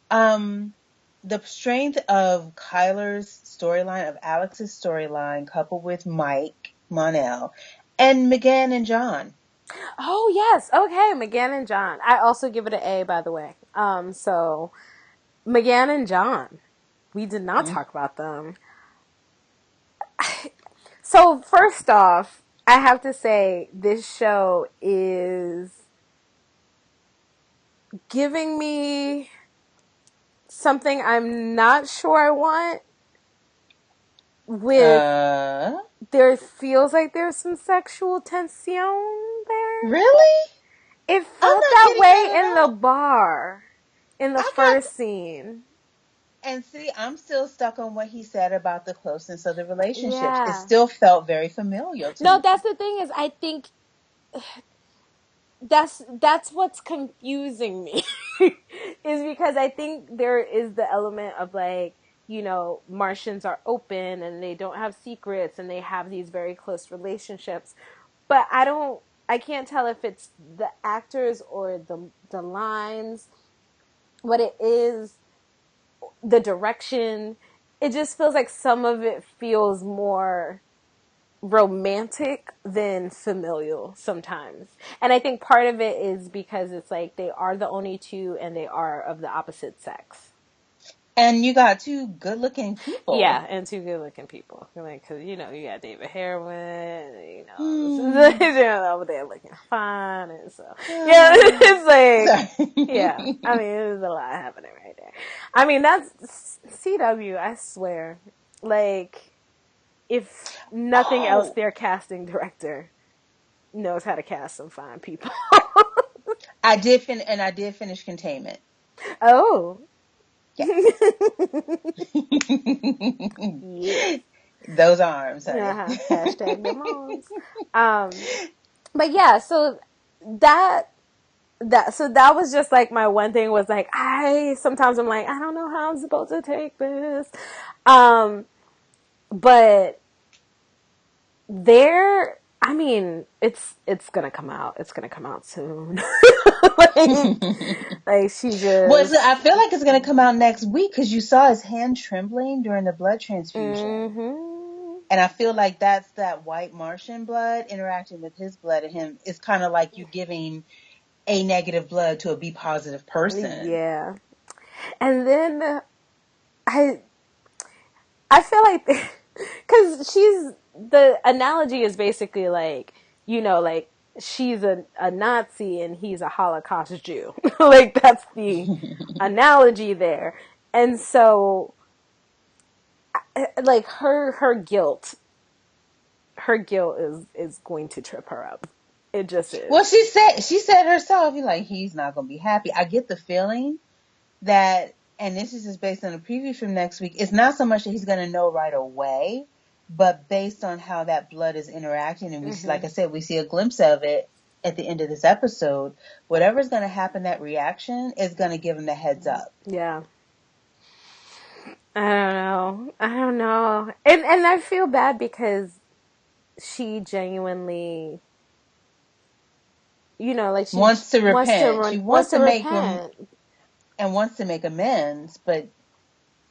S2: Um, the strength of Kyler's storyline, of Alex's storyline, coupled with Mike, Mon-El, and McGann and John.
S1: Oh yes, okay, McGann and John. I also give it an A, by the way. So McGann and John, we did not
S2: Mm.
S1: talk about them. So first off, I have to say this show is giving me something I'm not sure I want. With
S2: Uh,
S1: there feels like there's some sexual tension there.
S2: really?
S1: It
S2: I'm
S1: felt
S2: not
S1: that
S2: getting
S1: way
S2: that at
S1: in the
S2: all.
S1: bar in the
S2: I got,
S1: first scene.
S2: and see, I'm still stuck on what he said about the closeness of the relationships. It
S1: Yeah.
S2: still felt very familial to
S1: No,
S2: me.
S1: that's the thing is I think that's what's confusing me is because I think there is the element of like, Martians are open and they don't have secrets and they have these very close relationships. But I can't tell if it's the actors or the lines, what it is, the direction. It just feels like some of it feels more romantic than familial sometimes. And I think part of it is because it's like they are the only two and they are of the opposite sex.
S2: And you got two good-looking people.
S1: Yeah, and two good-looking people. Like, because you know you got David Harwood, you know,
S2: Hmm.
S1: they're over there looking fine, and so yeah, it's like yeah.
S2: Sorry.
S1: I mean, there's a lot happening right there. I mean, that's CW. I swear, like if nothing else,
S2: Oh,
S1: their casting director knows how to cast some fine people.
S2: I did finish Containment.
S1: Oh,
S2: Yes.
S1: yes.
S2: Those arms, honey.
S1: Uh-huh. Hashtag them moms. Um, but yeah, so that that was just like my one thing was like I sometimes I'm like I don't know how I'm supposed to take this. But there I mean it's gonna come out. It's gonna come out soon. like, like she
S2: Well,
S1: just
S2: I feel like it's going to come out next week because you saw his hand trembling during the blood transfusion.
S1: mm-hmm.
S2: And I feel like that's that white Martian blood interacting with his blood and him. It's kind of like you giving A negative blood to a B positive person.
S1: Yeah. And then I I feel like because she's the analogy is basically like you know like she's a Nazi and he's a Holocaust Jew. Like that's the analogy there. And so like her guilt is going to trip her up. It just
S2: Well,
S1: is.
S2: she said herself, you're like, he's not going to be happy. I get the feeling that, and this is just based on the preview from next week, it's not so much that he's going to know right away, but based on how that blood is interacting, and we,
S1: Mm-hmm.
S2: like I said, we see a glimpse of it at the end of this episode. Whatever's going to happen, that reaction is going to give him the heads up.
S1: Yeah. I don't know. I don't know. And I feel bad because she genuinely you know, like she
S2: Wants to repent. She
S1: wants
S2: wants
S1: to
S2: to make
S1: repent.
S2: and wants to make amends, but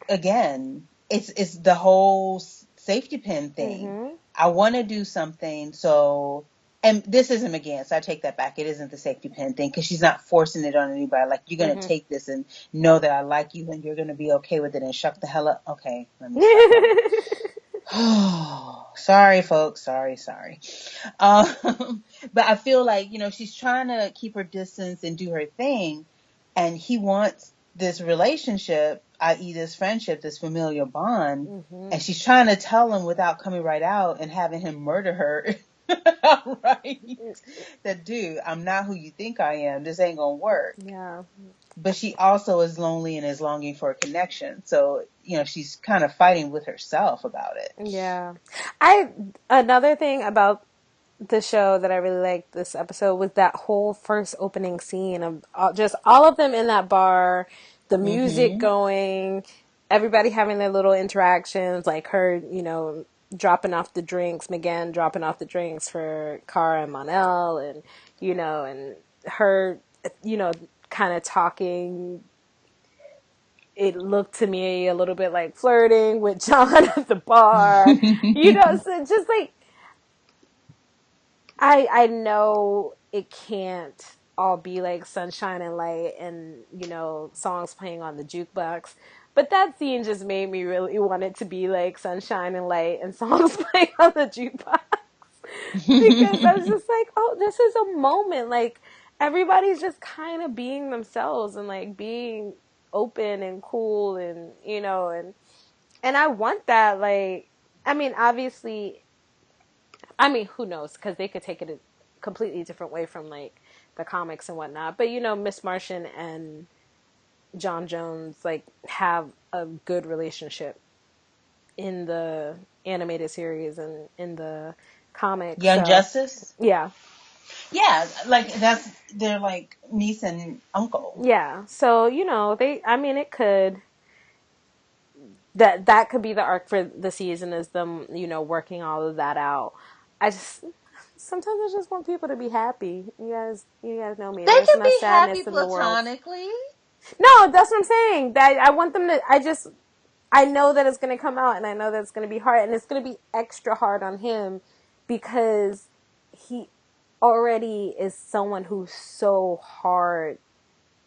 S2: again, it's the whole safety pin thing.
S1: Mm-hmm.
S2: I want to do something, so and this isn't again, so I take that back. It isn't the safety pin thing because she's not forcing it on anybody. Like you're gonna
S1: Mm-hmm.
S2: take this and know that I like you and you're gonna be okay with it and shut the hell up. Okay, let me shut up. Oh, sorry, folks. Sorry. But I feel like, she's trying to keep her distance and do her thing. And he wants this relationship, i.e. this friendship, this familial bond.
S1: Mm-hmm.
S2: And she's trying to tell him without coming right out and having him murder her. Right? That dude, I'm not who you think I am. This ain't gonna work.
S1: Yeah.
S2: But she also is lonely and is longing for a connection. So, she's kind of fighting with herself about it.
S1: Yeah. I another thing about the show that I really liked this episode was that whole first opening scene of just all of them in that bar, the music
S2: Mm-hmm.
S1: going, everybody having their little interactions, like her, you know, dropping off the drinks, Megan dropping off the drinks for Cara and Monel, and you know, and her, you know, kind of talking. It looked to me a little bit like flirting with John at the bar, you know, so just like I know it can't all be like sunshine and light and you know songs playing on the jukebox, but that scene just made me really want it to be like sunshine and light and songs playing on the jukebox because I was just like, oh, this is a moment like everybody's just kind of being themselves and like being open and cool and you know and I want that like I mean obviously I mean, who knows? Because they could take it a completely different way from like the comics and whatnot. But you know, Miss Martian and John Jones like have a good relationship in the animated series and in the comics.
S2: Young
S1: So
S2: Justice?
S1: yeah,
S2: Yeah, they're like niece and uncle.
S1: yeah. So you know, they. I mean, it could that could be the arc for the season is them you know working all of that out. I just sometimes I just want people to be happy. You guys know me.
S2: They
S1: There's
S2: can
S1: enough
S2: be happy
S1: sadness in the world.
S2: platonically.
S1: No, that's what I'm saying. That I want them to. I know that it's going to come out, and I know that it's going to be hard, and it's going to be extra hard on him because he already is someone who's so hard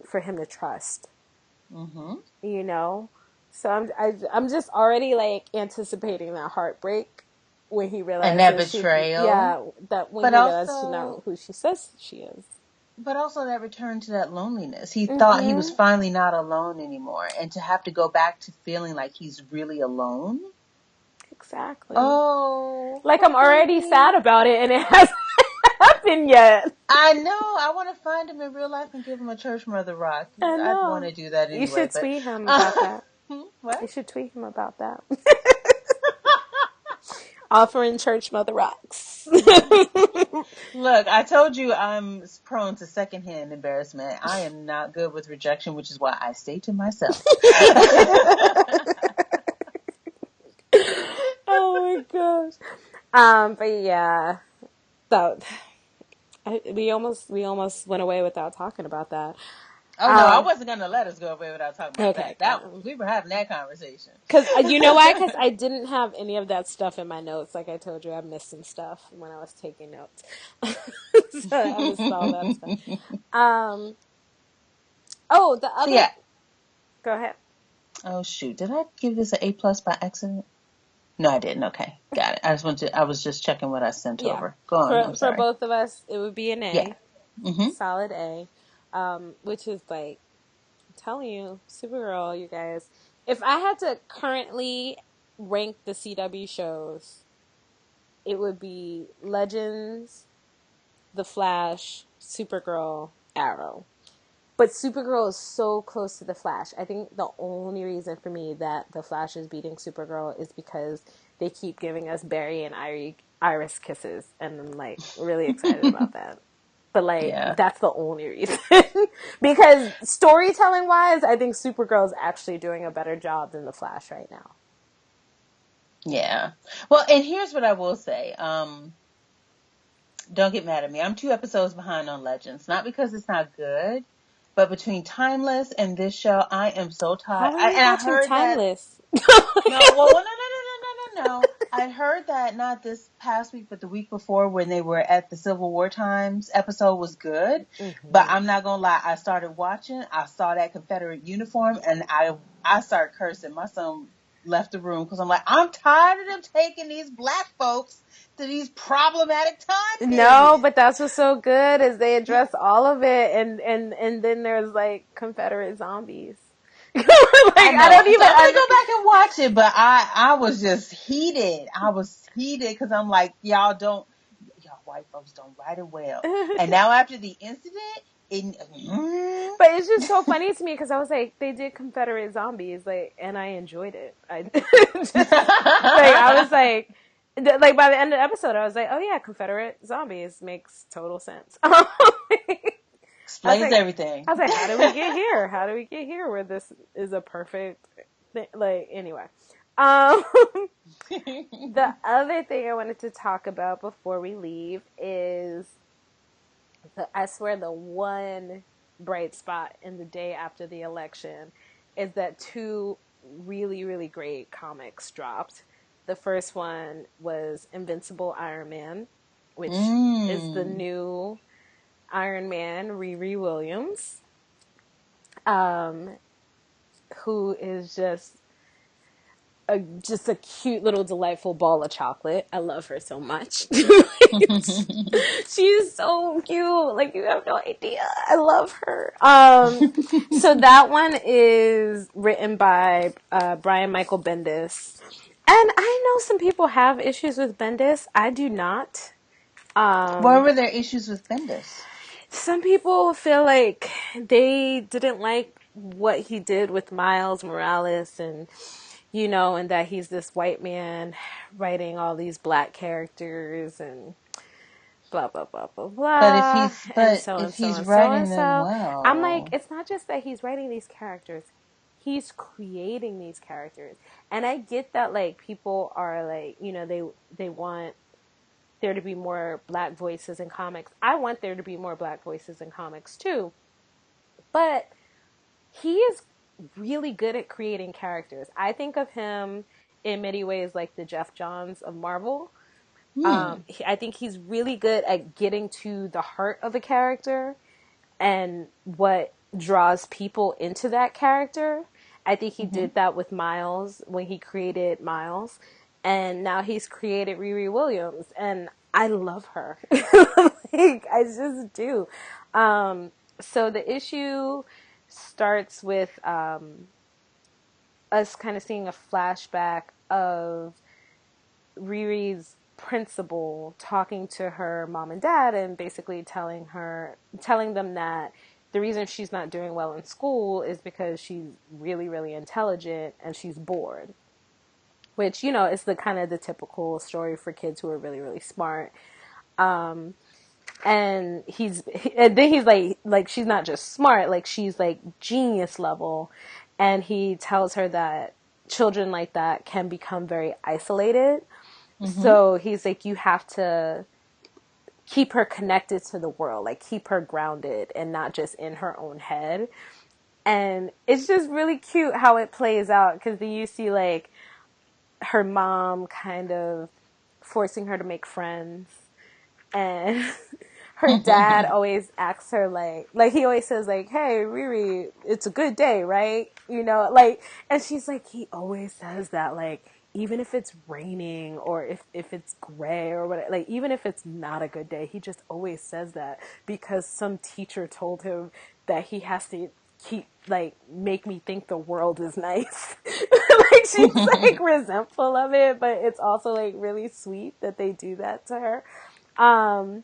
S1: for him to trust.
S2: Mm-hmm.
S1: You know, So I'm just already like anticipating that heartbreak when he
S2: And that
S1: realizes
S2: betrayal.
S1: that when
S2: But
S1: he realizes she's not
S2: also
S1: who she says she is.
S2: but also that return to that loneliness. He thought he was
S1: Mm-hmm.
S2: finally not alone anymore. And to have to go back to feeling like he's really alone.
S1: Exactly.
S2: Oh,
S1: Like
S2: poor
S1: I'm already
S2: baby.
S1: sad about it, and it hasn't happened yet.
S2: I know. I want to find him in real life and give him a church mother rock.
S1: I
S2: I'd want
S1: know.
S2: to do that
S1: You
S2: anyway,
S1: should
S2: but
S1: tweet him about that.
S2: what?
S1: You should tweet him about that. Offering church mother rocks.
S2: Look, I told you I'm prone to secondhand embarrassment. I am not good with rejection, which is why I stay to myself.
S1: Oh my gosh. But yeah, that we almost went away without talking about that.
S2: Oh no, I wasn't gonna let us go away without talking about
S1: Okay,
S2: that. That we were having that conversation.
S1: because you know why? Because I didn't have any of that stuff in my notes. Like I told you, I missed some stuff when I was taking notes, so I missed all that stuff. Um. Oh, the
S2: So
S1: other.
S2: yeah.
S1: Go ahead.
S2: Oh shoot, did I give this an A+ by accident? No, I didn't. Okay, got it. I was just checking what I sent
S1: Yeah,
S2: over. Go on. I'm
S1: for
S2: sorry.
S1: both of us, it would be an
S2: Yeah.
S1: A,
S2: Mhm.
S1: solid A. Which is like, I'm telling you, Supergirl, you guys. If I had to currently rank the CW shows, it would be Legends, The Flash, Supergirl, Arrow. But Supergirl is so close to The Flash. I think the only reason for me that The Flash is beating Supergirl is because they keep giving us Barry and Iris kisses, and I'm like really excited about that. But like
S2: Yeah.
S1: that's the only reason. Because storytelling wise, I think Supergirl is actually doing a better job than The Flash right now.
S2: Yeah. Well, and here's what I will say. Don't get mad at me. I'm 2 episodes behind on Legends. Not because it's not good, but between Timeless and this show, I am so tired.
S1: How are you
S2: And I
S1: watching
S2: heard that.
S1: Timeless?
S2: No, well, no. I heard that not this past week, but the week before when they were at the Civil War times episode was good. But
S1: Mm-hmm.
S2: I'm not gonna lie, I started watching. I saw that Confederate uniform, and I started cursing. My son left the room because I'm like, I'm tired of them taking these black folks to these problematic time
S1: No,
S2: periods.
S1: but that's what's so good is they address all of it, and then there's like Confederate zombies. Like
S2: I
S1: I
S2: know.
S1: don't
S2: So
S1: even
S2: I'm gonna go back and watch it, but I was just heated. I was heated because I'm like, y'all white folks don't write it well. And now after the incident,
S1: But it's just so funny to me because I was like, they did Confederate zombies, like, and I enjoyed it. I just like I was like by the end of the episode, I was like, oh yeah, Confederate zombies makes total sense. I was
S2: explains
S1: like,
S2: everything.
S1: how did we get here? How do we get here where this is a perfect thing? Like, anyway. Um, the other thing I wanted to talk about before we leave is I swear the one bright spot in the day after the election is that two really, really great comics dropped. The first one was Invincible Iron Man, which is the
S2: Mm.
S1: new Iron Man, Riri Williams, um, who is just a cute little delightful ball of chocolate. I love her so much. She's so cute. Like you have no idea. I love her. So that one is written by Brian Michael Bendis. And I know some people have issues with Bendis. I do not.
S2: What were their issues with Bendis?
S1: Some people feel like they didn't like what he did with Miles Morales and that he's this white man writing all these black characters and blah, blah, blah, blah, blah, and so and
S2: But if
S1: so
S2: he's
S1: and so and
S2: writing them
S1: so. I'm like,
S2: well,
S1: it's not just that he's writing these characters. He's creating these characters. And I get that, like, people are like, they want there to be more black voices in comics. I want there to be more black voices in comics too. But he is really good at creating characters. I think of him in many ways like the Jeff Johns of Marvel. I think he's really good at getting to the heart of a character and what draws people into that character. I think he did that with Miles when he created Miles, and now he's created Riri Williams, and I love her. Like, I just do. So the issue starts with us kind of seeing a flashback of Riri's principal talking to her mom and dad and basically telling them that the reason she's not doing well in school is because she's really, really intelligent and she's bored. Which, you know, is the kind of the typical story for kids who are really, really smart. And and then he's like she's not just smart, like she's like genius level. And he tells her that children like that can become very isolated. So he's like, you have to keep her connected to the world, like keep her grounded and not just in her own head. And it's just really cute how it plays out, because then you see like her mom kind of forcing her to make friends, and her dad always asks her like he always says like, hey Riri, it's a good day, right? You know, like, and she's like, he always says that, like, even if it's raining or if it's gray or whatever, like even if it's not a good day, he just always says that because some teacher told him that he has to keep like make me think the world is nice. Like she's like resentful of it, but it's also like really sweet that they do that to her. And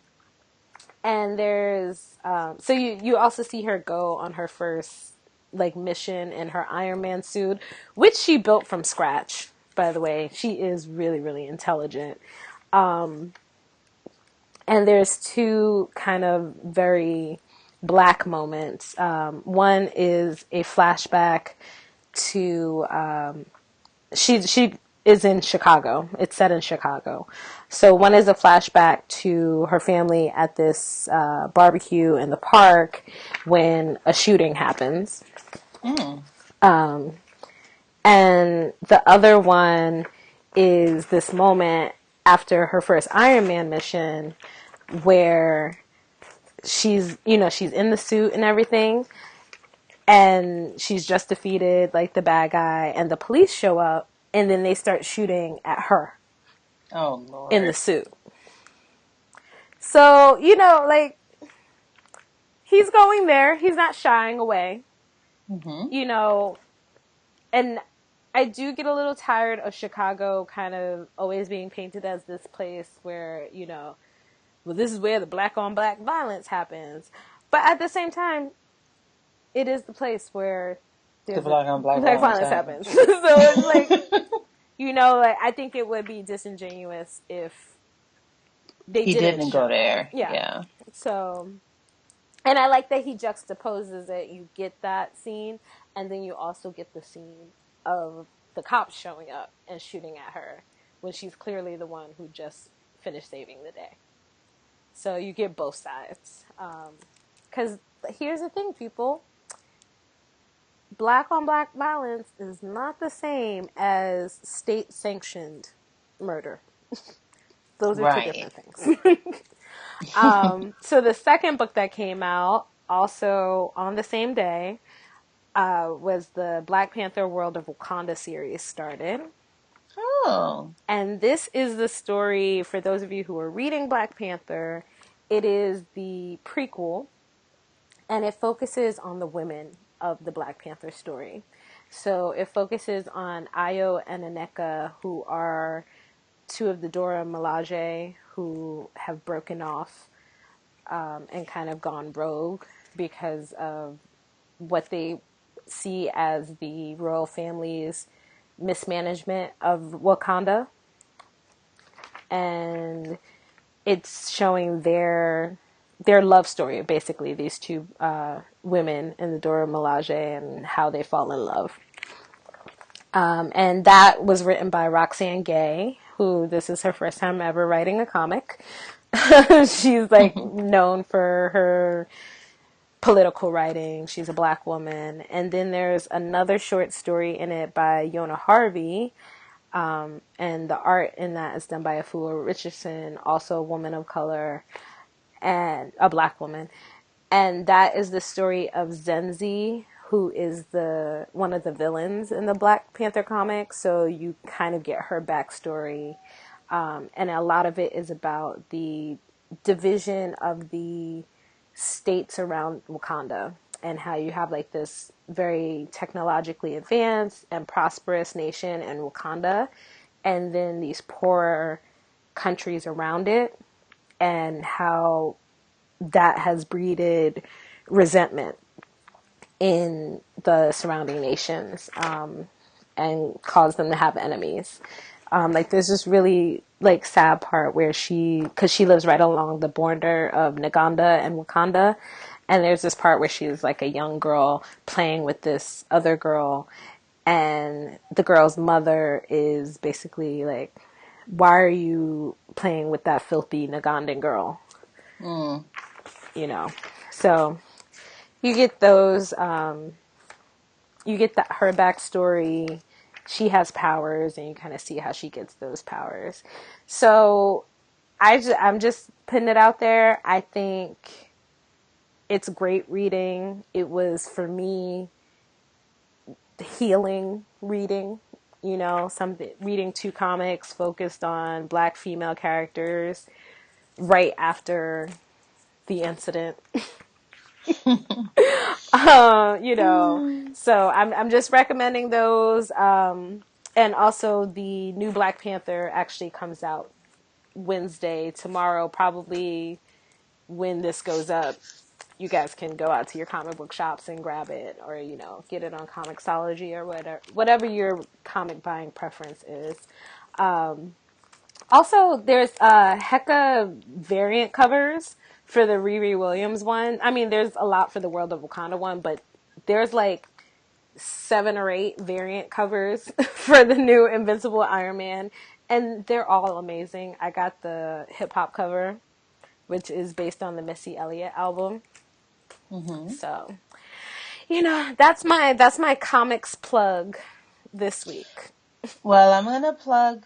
S1: there's so you also see her go on her first like mission in her Iron Man suit, which she built from scratch, by the way. She is really, really intelligent. And there's two kind of very black moments. One is a flashback to she is in Chicago. It's set in Chicago. So one is a flashback to her family at this barbecue in the park when a shooting happens. And the other one is this moment after her first Iron Man mission where she's in the suit and everything, and she's just defeated like the bad guy, and the police show up, and then they start shooting at her.
S2: Oh, Lord.
S1: In the suit. So, you know, like, he's going there. He's not shying away. You know, and I do get a little tired of Chicago kind of always being painted as this place where, you know, well, this is where the black on black violence happens. But at the same time, it is the place where
S2: the black on black
S1: violence happens. So it's like, you know, like, I think it would be disingenuous if
S2: he didn't go there. Yeah.
S1: So, and I like that he juxtaposes it. You get that scene, and then you also get the scene of the cops showing up and shooting at her when she's clearly the one who just finished saving the day. So you get both sides. Because here's the thing, people. Black on black violence is not the same as state-sanctioned murder. Those are two different things. So the second book that came out, also on the same day, was the Black Panther World of Wakanda series started.
S2: Oh.
S1: And this is the story, for those of you who are reading Black Panther, it is the prequel, and it focuses on the women of the Black Panther story. So it focuses on Ayo and Aneka, who are two of the Dora Milaje who have broken off and kind of gone rogue because of what they see as the royal family's mismanagement of Wakanda. And it's showing their love story, basically, these two women in the Dora Milaje and how they fall in love. And that was written by Roxane Gay, who this is her first time ever writing a comic. She's like known for her political writing. She's a black woman. And then there's another short story in it by Yona Harvey. And the art in that is done by Afua Richardson, also a woman of color and a black woman. And that is the story of Zenzi, who is one of the villains in the Black Panther comics. So you kind of get her backstory. And a lot of it is about the division of the states around Wakanda and how you have like this very technologically advanced and prosperous nation in Wakanda, and then these poorer countries around it, and how that has breeded resentment in the surrounding nations, and caused them to have enemies. Like there's this really like sad part where because she lives right along the border of Naganda and Wakanda, and there's this part where she's like a young girl playing with this other girl, and the girl's mother is basically like, why are you playing with that filthy Nagandan girl?
S2: Mm.
S1: You know, so you get those, you get that her backstory. She has powers, and you kind of see how she gets those powers. So I'm just putting it out there. I think it's great reading. It was, for me, healing reading. You know, reading 2 comics focused on Black female characters right after the incident. You know, so I'm just recommending those. And also the new Black Panther actually comes out Wednesday, tomorrow, probably when this goes up. You guys can go out to your comic book shops and grab it, or, you know, get it on Comixology or whatever your comic buying preference is. Also, there's hecka variant covers for the Riri Williams one. I mean, there's a lot for the World of Wakanda one, but there's like 7 or 8 variant covers for the new Invincible Iron Man, and they're all amazing. I got the hip hop cover, which is based on the Missy Elliott album.
S2: Mm-hmm.
S1: So, you know, that's my comics plug this week.
S2: Well, I'm going to plug.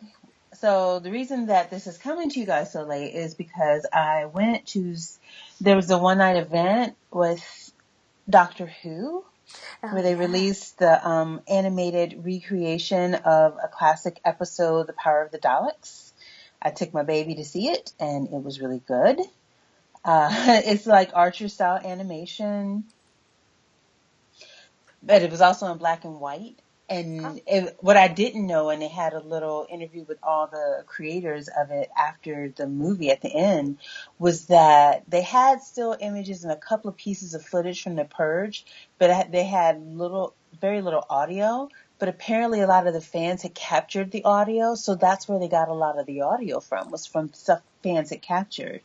S2: So the reason that this is coming to you guys so late is because there was a one-night event with Doctor Who, where they released the animated recreation of a classic episode, The Power of the Daleks. I took my baby to see it, and it was really good. It's like Archer-style animation, but it was also in black and white. And what I didn't know, and they had a little interview with all the creators of it after the movie at the end, was that they had still images and a couple of pieces of footage from The Purge, but they had very little audio. But apparently a lot of the fans had captured the audio, so that's where they got a lot of the audio from, was from stuff fans had captured.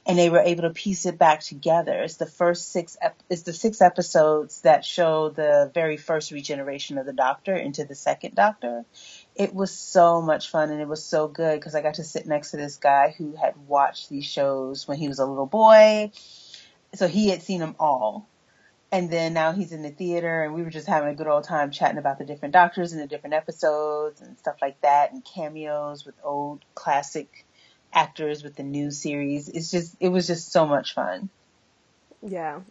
S2: And they were able to piece it back together. It's the 6 episodes that show the very first regeneration of the Doctor into the second Doctor. It was so much fun, and it was so good because I got to sit next to this guy who had watched these shows when he was a little boy. So he had seen them all. And then now he's in the theater, and we were just having a good old time chatting about the different Doctors and the different episodes and stuff like that, and cameos with old classic actors with the new series. It was just so much fun.
S1: Yeah.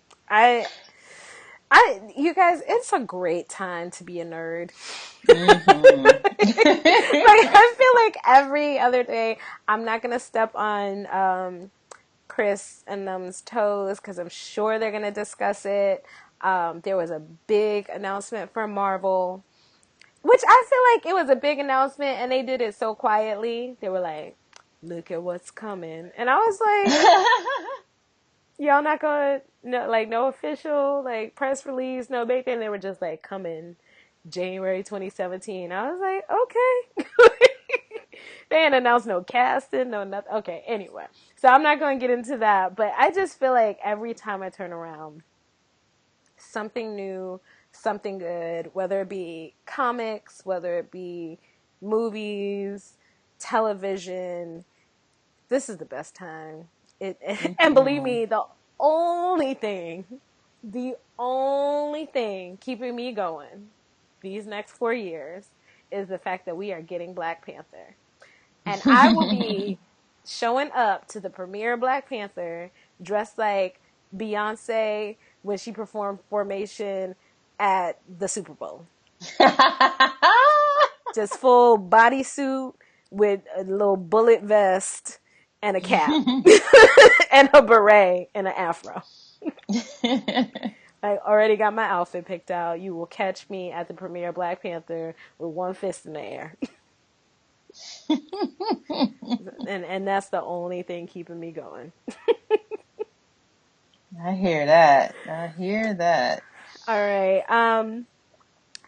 S1: You guys, it's a great time to be a nerd.
S2: Mm-hmm.
S1: Like, I feel like every other day, I'm not going to step on Chris and them's toes because I'm sure they're going to discuss it. There was a big announcement from Marvel, which I feel like it was a big announcement, and they did it so quietly. They were like, look at what's coming. And I was like, y'all not going to, no official, like, press release, no big thing. They were just like, coming January 2017. I was like, okay. They ain't announced no casting, no nothing. Okay, anyway. So I'm not going to get into that, but I just feel like every time I turn around, something new, something good, whether it be comics, whether it be movies, television, this is the best time. And believe me, the only thing keeping me going these next 4 years is the fact that we are getting Black Panther. And I will be showing up to the premiere of Black Panther dressed like Beyonce when she performed Formation at the Super Bowl. Just full bodysuit with a little bullet vest and a cap and a beret and an afro. I already got my outfit picked out. You will catch me at the premiere of Black Panther with one fist in the air. and that's the only thing keeping me going.
S2: I hear that. I hear that.
S1: All right.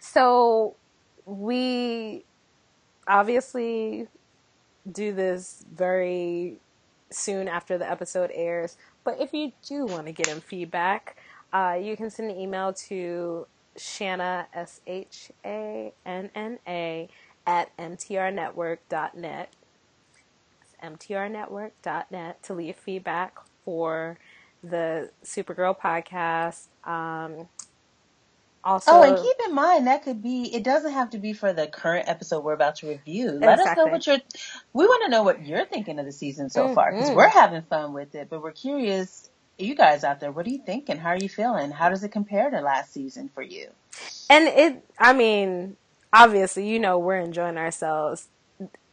S1: So we obviously do this very soon after the episode airs, but if you do want to get in feedback, you can send an email to Shanna, SHANNA, at mtrnetwork.net. mtrnetwork.net to leave feedback for the Supergirl podcast. Also,
S2: and keep in mind that it doesn't have to be for the current episode we're about to review. Let us know we want to know what you're thinking of the season so far, because we're having fun with it, but we're curious, you guys out there, what are you thinking? How are you feeling? How does it compare to last season for you?
S1: And obviously, we're enjoying ourselves.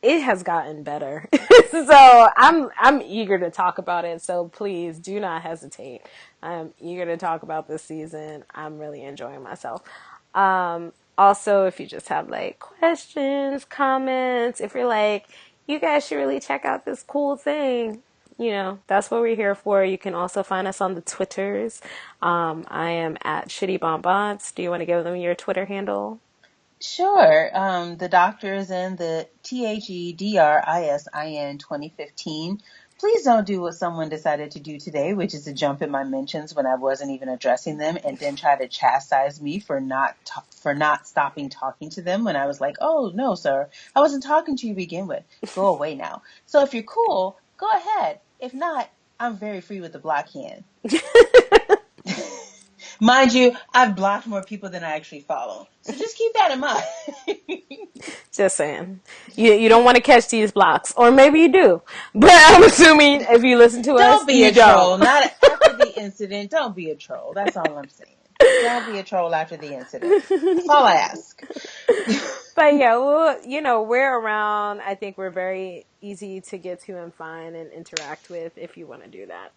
S1: It has gotten better. So I'm eager to talk about it. So please do not hesitate. I'm eager to talk about this season. I'm really enjoying myself. Also, if you just have questions, comments, if you're you guys should really check out this cool thing, that's what we're here for. You can also find us on the Twitters. I am at Shitty Bonbons. Do you want to give them your Twitter handle?
S2: Sure. The doctor is in the THEDRISIN 2015. Please don't do what someone decided to do today, which is to jump in my mentions when I wasn't even addressing them, and then try to chastise me for not stopping talking to them when I was like, "Oh no, sir, I wasn't talking to you to begin with. Go away now." So if you're cool, go ahead. If not, I'm very free with the block hand. Mind you, I've blocked more people than I actually follow. So just keep that in mind.
S1: Just saying. You don't want to catch these blocks. Or maybe you do. But I'm assuming if you listen to us,
S2: don't be a troll. Not after the incident. Don't be a troll. That's all I'm saying. Don't be a troll after the incident. That's all I ask.
S1: But yeah, well, we're around. I think we're very easy to get to and find and interact with if you want to do that.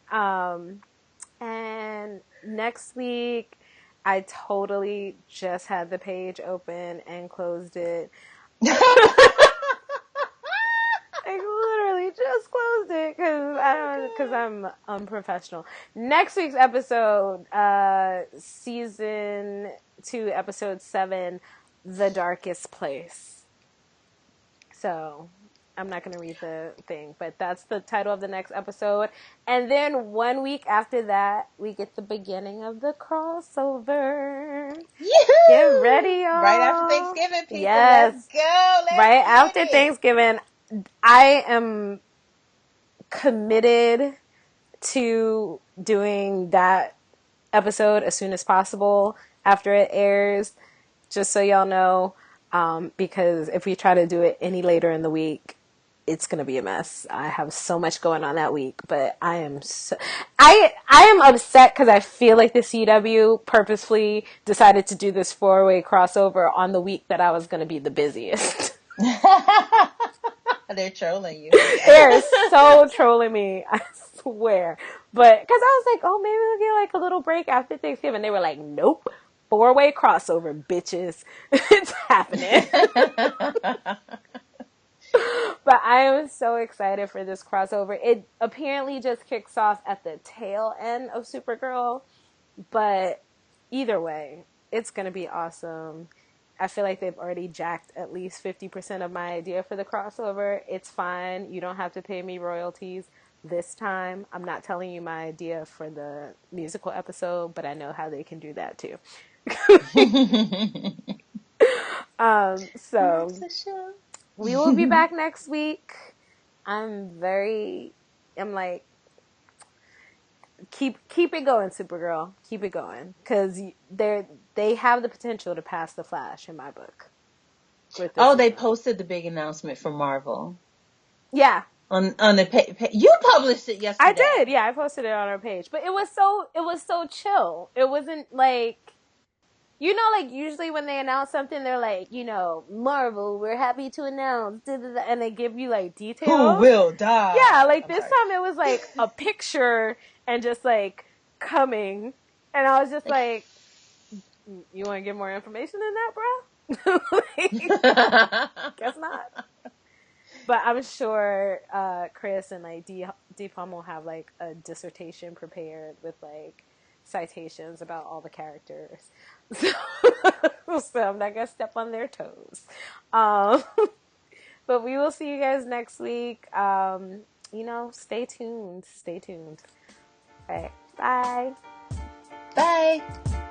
S1: And next week, I totally just had the page open and closed it. I literally just closed it because I'm unprofessional. Next week's episode, season 2, episode 7, The Darkest Place. So I'm not going to read the thing, but that's the title of the next episode. And then 1 week after that, we get the beginning of the crossover.
S2: Yoo-hoo!
S1: Get ready, y'all.
S2: Right after Thanksgiving, people.
S1: Yes.
S2: Let's go.
S1: Right after Thanksgiving. I am committed to doing that episode as soon as possible after it airs, just so y'all know, because if we try to do it any later in the week, it's going to be a mess. I have so much going on that week, but I am upset because I feel like the CW purposefully decided to do this 4-way crossover on the week that I was going to be the busiest.
S2: They're trolling you.
S1: They're so trolling me, I swear. But because I was like, oh, maybe we'll get a little break after Thanksgiving. They were like, nope, 4-way crossover, bitches. It's happening. But I am so excited for this crossover. It apparently just kicks off at the tail end of Supergirl. But either way, it's going to be awesome. I feel like they've already jacked at least 50% of my idea for the crossover. It's fine. You don't have to pay me royalties this time. I'm not telling you my idea for the musical episode, but I know how they can do that too. So we will be back next week. I'm like, keep it going, Supergirl. Keep it going, because they have the potential to pass the Flash in my book.
S2: They posted the big announcement from Marvel.
S1: Yeah.
S2: On the you published it yesterday.
S1: I did. Yeah, I posted it on our page, but it was so chill. It wasn't like You know, like, usually when they announce something, they're like, you know, Marvel, we're happy to announce, and they give you, like,
S2: Who
S1: details.
S2: will
S1: Yeah,
S2: die?
S1: like,
S2: I'm
S1: this
S2: sorry.
S1: time it was, like, a picture and just, like, coming. And I was just like, you want to get more information than that, bro? Like, guess not. But I'm sure Chris and, like, Deepam will have, like, a dissertation prepared with, like, citations about all the characters. So, so I'm not going to step on their toes. Um, but we will see you guys next week. You know, stay tuned. Stay tuned. All right. Bye.
S2: Bye.